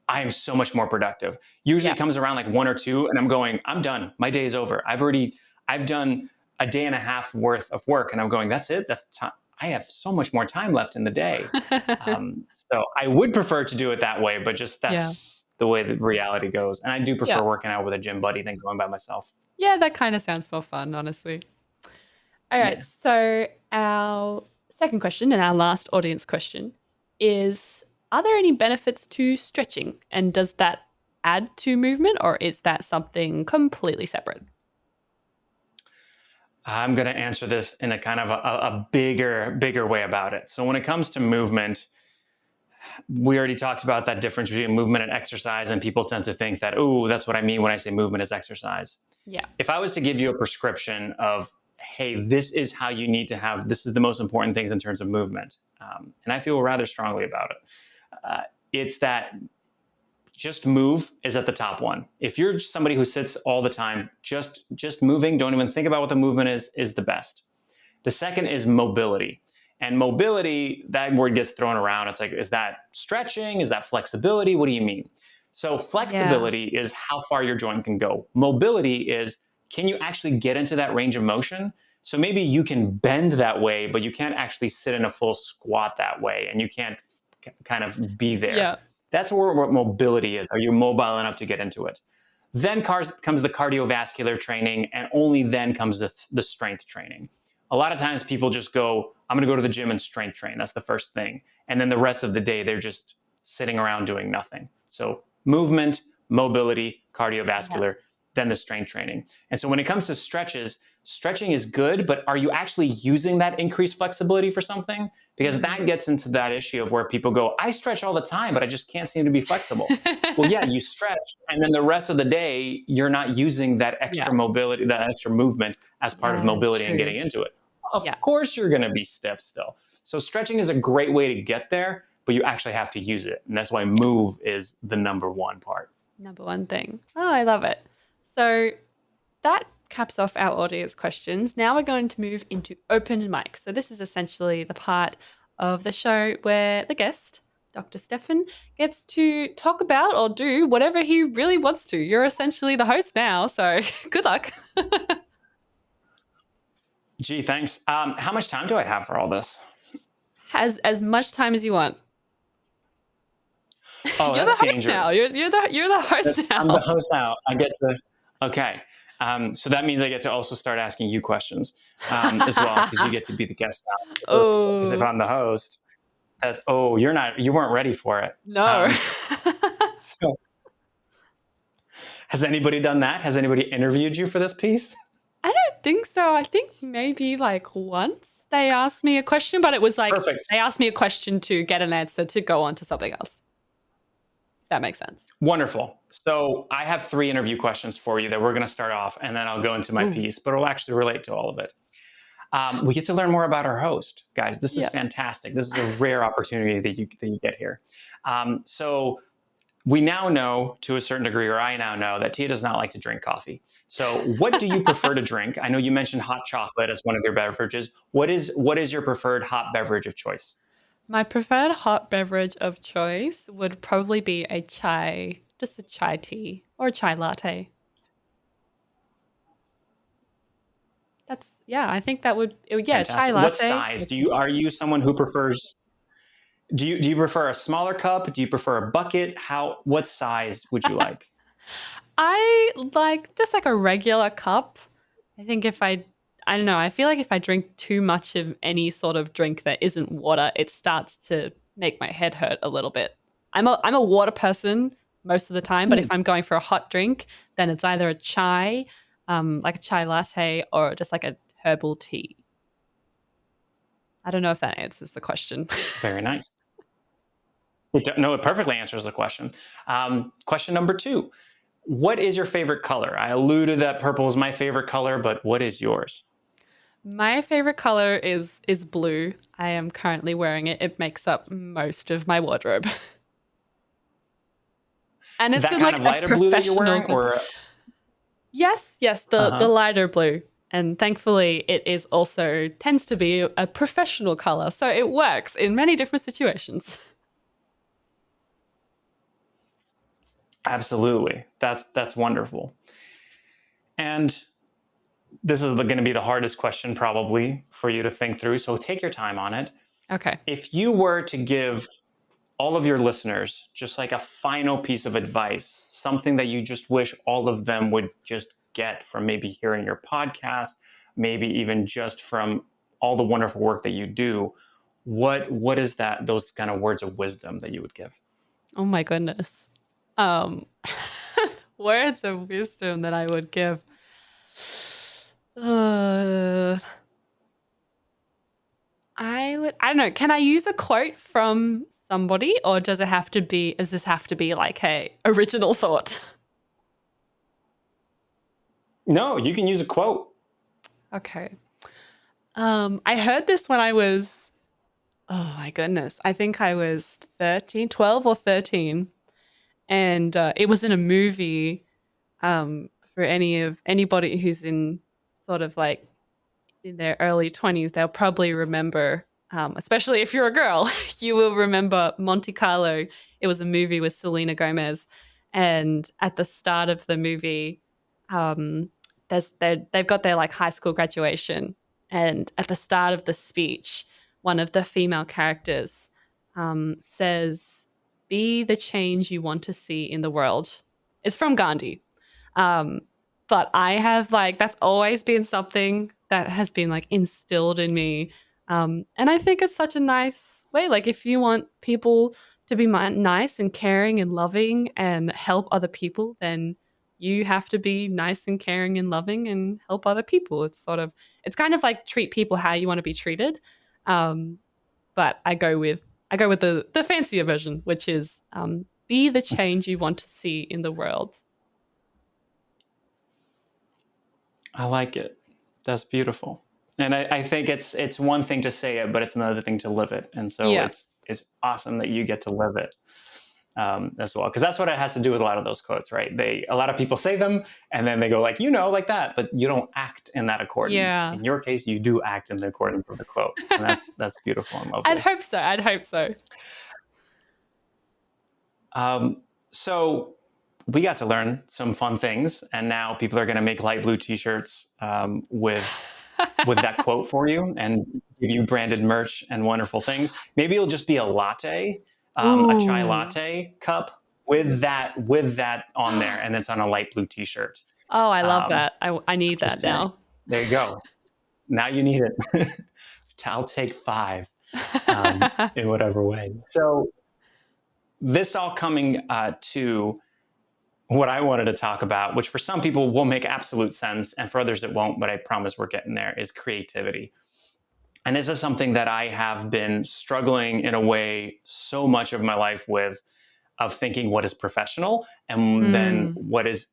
I am so much more productive. Usually Yeah. it comes around like 1 or 2 and I'm going, I'm done. My day is over. I've done a day and a half worth of work and I'm going, that's it. That's time. I have so much more time left in the day. So I would prefer to do it that way, but just Yeah. that's the way that reality goes. And I do Yeah. prefer working out with a gym buddy than going by myself. Yeah, that kind of sounds more fun, honestly. All right, Yeah. so our second question and our last audience question is, are there any benefits to stretching? And does that add to movement or is that something completely separate? I'm going to answer this in a kind of a bigger way about it. So when it comes to movement, we already talked about that difference between movement and exercise, and people tend to think that, oh, that's what I mean when I say movement is exercise. Yeah. If I was to give you a prescription of, hey, this is how you need to have, this is the most important things in terms of movement, and I feel rather strongly about it, uh, it's that just move is at the top one. If you're somebody who sits all the time, just moving, don't even think about what the movement is the best. The second is mobility. And mobility, that word gets thrown around. It's like, is that stretching? Is that flexibility? What do you mean? So, Yeah. flexibility is how far your joint can go. Mobility is, can you actually get into that range of motion? So, maybe you can bend that way, but you can't actually sit in a full squat that way, and you can't kind of be there. Yeah. That's where what mobility is. Are you mobile enough to get into it? Then comes the cardiovascular training, and only then comes the strength training. A lot of times people just go, I'm going to go to the gym and strength train. That's the first thing. And then the rest of the day, they're just sitting around doing nothing. So movement, mobility, Yeah. cardiovascular. than the strength training. And so when it comes to stretches, stretching is good, but are you actually using that increased flexibility for something? Because that gets into that issue of where people go, I stretch all the time, but I just can't seem to be flexible. Well, yeah, you stretch, and then the rest of the day, you're not using that Yeah. extra mobility, that extra movement as part of mobility and True. getting into it. Of Yeah. course, you're going to be stiff still. So stretching is a great way to get there, but you actually have to use it. And that's why move is the number one part. Number one thing. Oh, I love it. So that caps off our audience questions. Now we're going to move into open mic. So this is essentially the part of the show where the guest, Dr. Stefan, gets to talk about or do whatever he really wants to. You're essentially the host now, so good luck. Gee, thanks. How much time do I have for all this? As much time as you want. Oh, You're the that's host dangerous. now. You're the host now. I'm the host now. I get to. Okay. So that means I get to also start asking you questions as well, because you get to be the guest now. Because if Oh I'm the host, that's you weren't ready for it. no. So has anybody done that? Has anybody interviewed you for this piece? I don't think so. I think maybe like once they asked me a question, but it was like Perfect. they asked me a question to get an answer to go on to something else. If that makes sense. Wonderful. So I have 3 interview questions for you that we're going to start off, and then I'll go into my piece, but it'll actually relate to all of it. We get to learn more about our host, guys. This is fantastic. This is a rare opportunity that you get here. So we now know to a certain degree, or I now know, that Tia does not like to drink coffee. So what do you prefer to drink? I know you mentioned hot chocolate as one of your beverages. What is your preferred hot beverage of choice? My preferred hot beverage of choice would probably be a chai, just a chai tea or a chai latte. I think that would, chai Fantastic. What latte. size are you someone who prefers? Do you prefer a smaller cup? Do you prefer a bucket? What size would you like? I like just like a regular cup. I think I don't know, I feel like if I drink too much of any sort of drink that isn't water, it starts to make my head hurt a little bit. I'm a water person most of the time, but if I'm going for a hot drink, then it's either a chai, like a chai latte, or just like a herbal tea. I don't know if that answers the question. Very nice. No, it perfectly answers the question. Question number 2. What is your favorite color? I alluded that purple is my favorite color, but what is yours? My favorite color is blue. I am currently wearing it. It makes up most of my wardrobe. And it's That in kind like of a lighter blue that you're wearing, professional. or Yes, the lighter blue. And thankfully it is also tends to be a professional color. So it works in many different situations. Absolutely. That's wonderful. And this is going to be the hardest question probably for you to think through. So take your time on it. Okay. If you were to give all of your listeners just like a final piece of advice, something that you just wish all of them would just get from maybe hearing your podcast, maybe even just from all the wonderful work that you do, what is that, those kind of words of wisdom that you would give? Oh my goodness. Um words of wisdom that I would give. I don't know, can I use a quote from somebody, or does this have to be like a original thought? No, you can use a quote. Okay. I heard this when I was, oh my goodness, I think I was 12 or 13. And it was in a movie. For anybody who's in sort of like in their early 20s, they'll probably remember, especially if you're a girl, you will remember Monte Carlo. It was a movie with Selena Gomez. And at the start of the movie, they've got their like high school graduation. And at the start of the speech, one of the female characters says, "Be the change you want to see in the world." It's from Gandhi. But I have like, that's always been something that has been like instilled in me. And I think it's such a nice way. Like if you want people to be nice and caring and loving and help other people, then you have to be nice and caring and loving and help other people. It's kind of like treat people how you want to be treated. But I go with the fancier version, which is be the change you want to see in the world. I like it. That's beautiful. And I think it's one thing to say it, but it's another thing to live it. And so Yeah. it's awesome that you get to live it as well, because that's what it has to do with a lot of those quotes, right? A lot of people say them and then they go like, like that, but you don't act in that accordance. Yeah. In your case, you do act in the accordance of the quote, and that's beautiful and I'd lovely. hope so. I'd hope so. So we got to learn some fun things, and now people are going to make light blue T-shirts with that quote for you, and give you branded merch and wonderful things. Maybe it'll just be a latte, a chai Ooh. latte cup with that on there, and it's on a light blue T-shirt. Oh, I love Um, that. I need just that saying. now. There you go. Now you need it. I'll take 5 in whatever way. So this all coming to what I wanted to talk about, which for some people will make absolute sense, and for others it won't, but I promise we're getting there, is creativity. And this is something that I have been struggling in a way so much of my life with, of thinking what is professional and then Mm, what is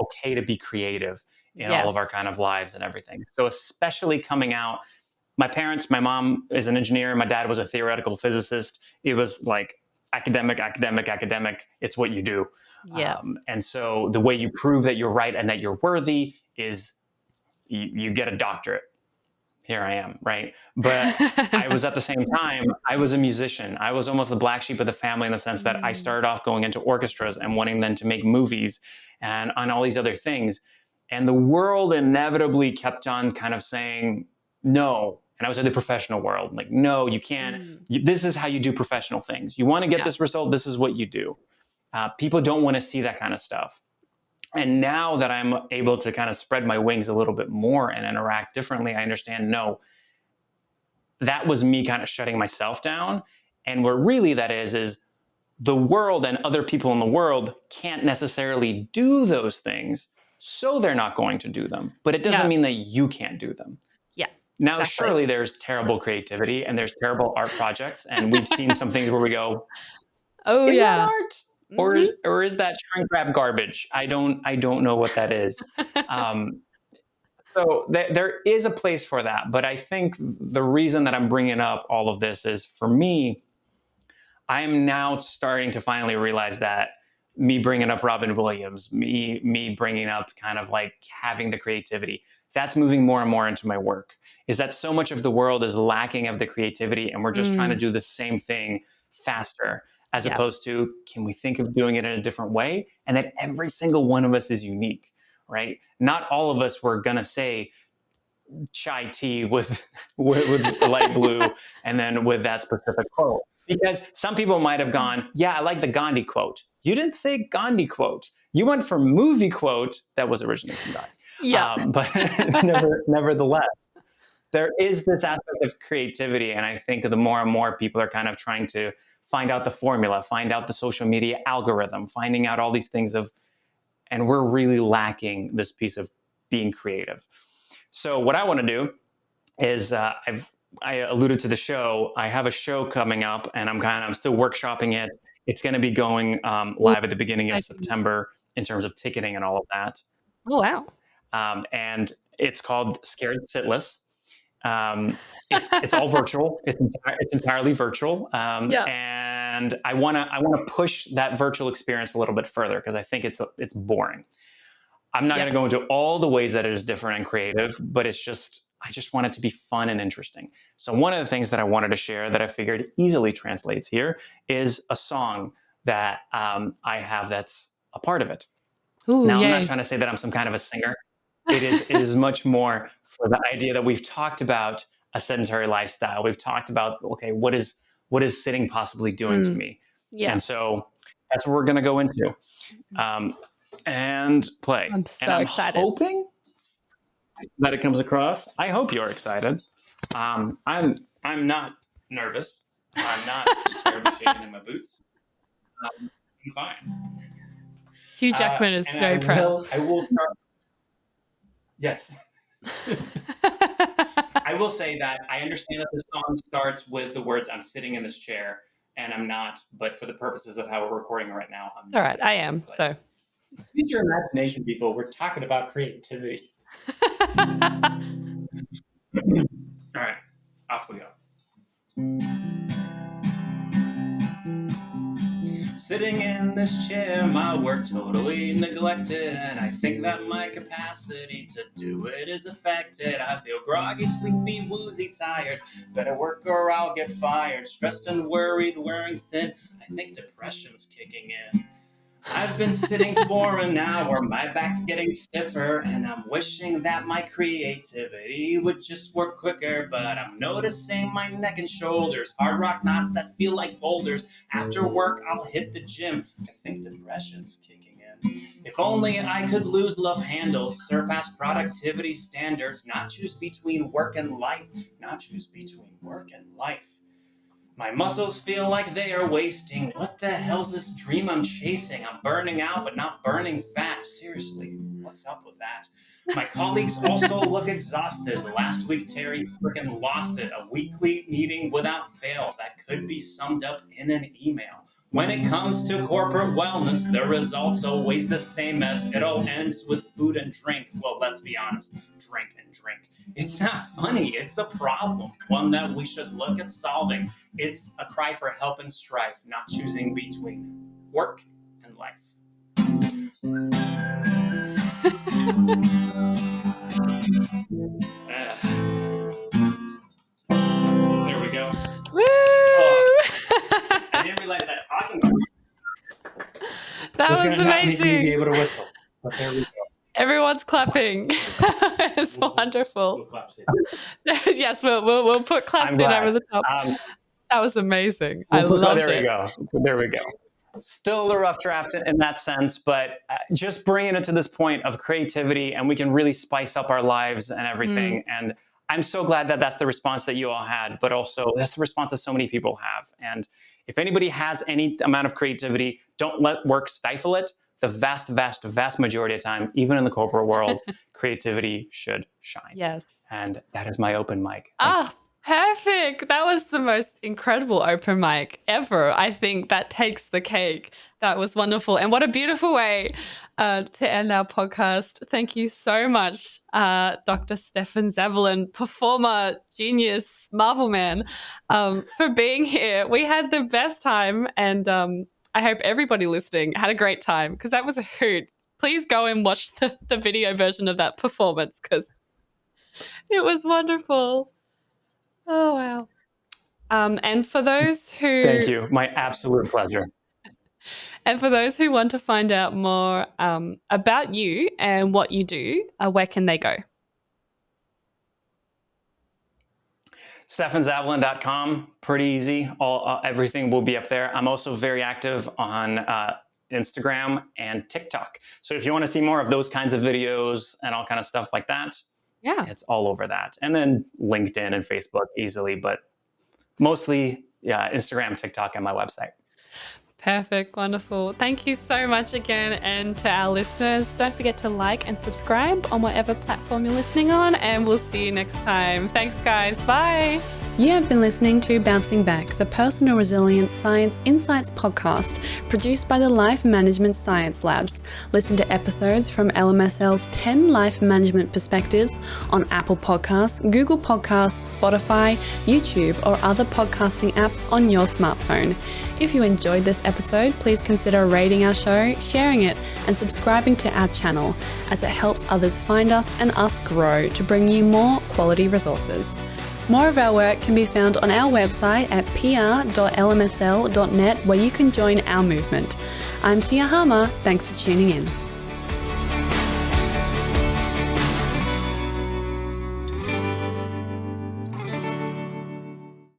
okay to be creative in all of our yes. kind of lives and everything. So especially coming out, my mom is an engineer, my dad was a theoretical physicist. It was like academic, academic, academic. It's what you do. Yeah. And so the way you prove that you're right and that you're worthy is you get a doctorate. Here I am, right? But I was at the same time, I was a musician. I was almost the black sheep of the family in the sense that I Mm, started off going into orchestras and wanting them to make movies and on all these other things. And the world inevitably kept on kind of saying no. And I was in the professional world, like, no, you can't. mm, This is how you do professional things. You want to get yeah. this result, this is what you do. People don't want to see that kind of stuff. And now that I'm able to kind of spread my wings a little bit more and interact differently, I understand no, that was me kind of shutting myself down. And where really that is the world and other people in the world can't necessarily do those things. So they're not going to do them. But it doesn't Yeah. mean that you can't do them. Yeah. Now, Exactly. surely there's terrible creativity and there's terrible art projects. And we've seen some things where we go, Oh, is that yeah. art? Mhm. Or is that shrink wrap garbage? I don't know what that is. Um, so there is a place for that, but I think the reason that I'm bringing up all of this is, for me, I am now starting to finally realize that me bringing up Robin Williams, me bringing up kind of like having the creativity, that's moving more and more into my work. Is that so much of the world is lacking of the creativity, and we're just trying to Mm, do the same thing faster, as yep. opposed to, can we think of doing it in a different way? And that every single one of us is unique, right? Not all of us were gonna say chai tea with with light blue and then with that specific quote, because some people might have gone, yeah, I like the Gandhi quote. You didn't say Gandhi quote, you went for movie quote that was originally from Gandhi. Yep. But nevertheless, there is this aspect of creativity, and I think the more and more people are kind of trying to find out the formula, find out the social media algorithm, finding out all these things of, and we're really lacking this piece of being creative. So what I want to do is, I alluded to the show. I have a show coming up, and I'm still workshopping it. It's going to be going Ooh, live at the beginning of exciting. September in terms of ticketing and all of that. Oh, wow. And it's called Scared Sitless. It's all virtual. It's entirely virtual, Yeah. and I wanna push that virtual experience a little bit further, because I think it's boring. I'm not going to go Yes. into all the ways that it is different and creative, but I just want it to be fun and interesting. So one of the things that I wanted to share that I figured easily translates here is a song that I have that's a part of it. Ooh, Now, I'm not yay. trying to say that I'm some kind of a singer. It is much more for the idea that we've talked about a sedentary lifestyle. We've talked about, okay, what is sitting possibly doing to Mm, me, yeah. and so that's what we're going to go into, um, and play. I'm And so I'm excited. hoping that it comes across. I hope you're excited. I'm not nervous. I'm not terribly shaking in my boots. I'm fine. Hugh Jackman is and very proud. I will start. Yes. I will say that I understand that the song starts with the words, I'm sitting in this chair, and I'm not, but for the purposes of how we're recording right now, I'm It's all right. not. I am. But So. Use your imagination, people. We're talking about creativity. All right, off we go. Sitting in this chair, my work totally neglected, and I think that my capacity to do it is affected. I feel groggy, sleepy, woozy, tired. Better work or I'll get fired. Stressed and worried, wearing thin. I think depression's kicking in. I've been sitting for an hour, my back's getting stiffer, and I'm wishing that my creativity would just work quicker, but I'm noticing my neck and shoulders, hard rock knots that feel like boulders. After work, I'll hit the gym. I think depression's kicking in. If only I could lose love handles, surpass productivity standards, not choose between work and life, not choose between work and life. My muscles feel like they are wasting. What the hell's this dream I'm chasing? I'm burning out, but not burning fat. Seriously, what's up with that? My colleagues also look exhausted. Last week, Terry freaking lost it. A weekly meeting without fail. That could be summed up in an email. When it comes to corporate wellness, the result's always the same mess. It all ends with food and drink. Well, let's be honest, drink and drink. It's not funny. It's a problem, one that we should look at solving. It's a cry for help and strife, not choosing between work and life. There we go. Woo! Oh, I didn't realize that talking about That was gonna not make me be amazing. able to whistle, but there we go. Everyone's clapping. It's wonderful. We'll clap soon. Yes, we'll put claps I'm in glad. over the top. That was amazing. There loved we it. go. There we go. Still a rough draft in that sense, but just bringing it to this point of creativity, and we can really spice up our lives and everything. And I'm so glad that that's the response that you all had, but also that's the response that so many people have. And if anybody has any amount of creativity, don't let work stifle it. The vast, vast, vast majority of time, even in the corporate world, creativity should shine. Yes. And that is my open mic. Perfect. That was the most incredible open mic ever. I think that takes the cake. That was wonderful. And what a beautiful way to end our podcast. Thank you so much, Dr. Stefan Zavalin, performer, genius, Marvel man, for being here. We had the best time, and I hope everybody listening had a great time, because that was a hoot. Please go and watch the video version of that performance, because it was wonderful. Oh, wow. And for those who... Thank you. My absolute pleasure. And for those who want to find out more about you and what you do, where can they go? StefanZavalin.com, pretty easy. Everything will be up there. I'm also very active on Instagram and TikTok. So if you want to see more of those kinds of videos and all kind of stuff like that, yeah, it's all over that. And then LinkedIn and Facebook easily, but mostly Instagram, TikTok, and my website. Perfect. Wonderful. Thank you so much again. And to our listeners, don't forget to like and subscribe on whatever platform you're listening on, and we'll see you next time. Thanks, guys. Bye. You have been listening to Bouncing Back, the Personal Resilience Science Insights podcast, produced by the Life Management Science Labs. Listen to episodes from LMSL's 10 Life Management Perspectives on Apple Podcasts, Google Podcasts, Spotify, YouTube, or other podcasting apps on your smartphone. If you enjoyed this episode, please consider rating our show, sharing it, and subscribing to our channel, as it helps others find us and us grow to bring you more quality resources. More of our work can be found on our website at pr.lmsl.net, where you can join our movement. I'm Tia Harmer. Thanks for tuning in.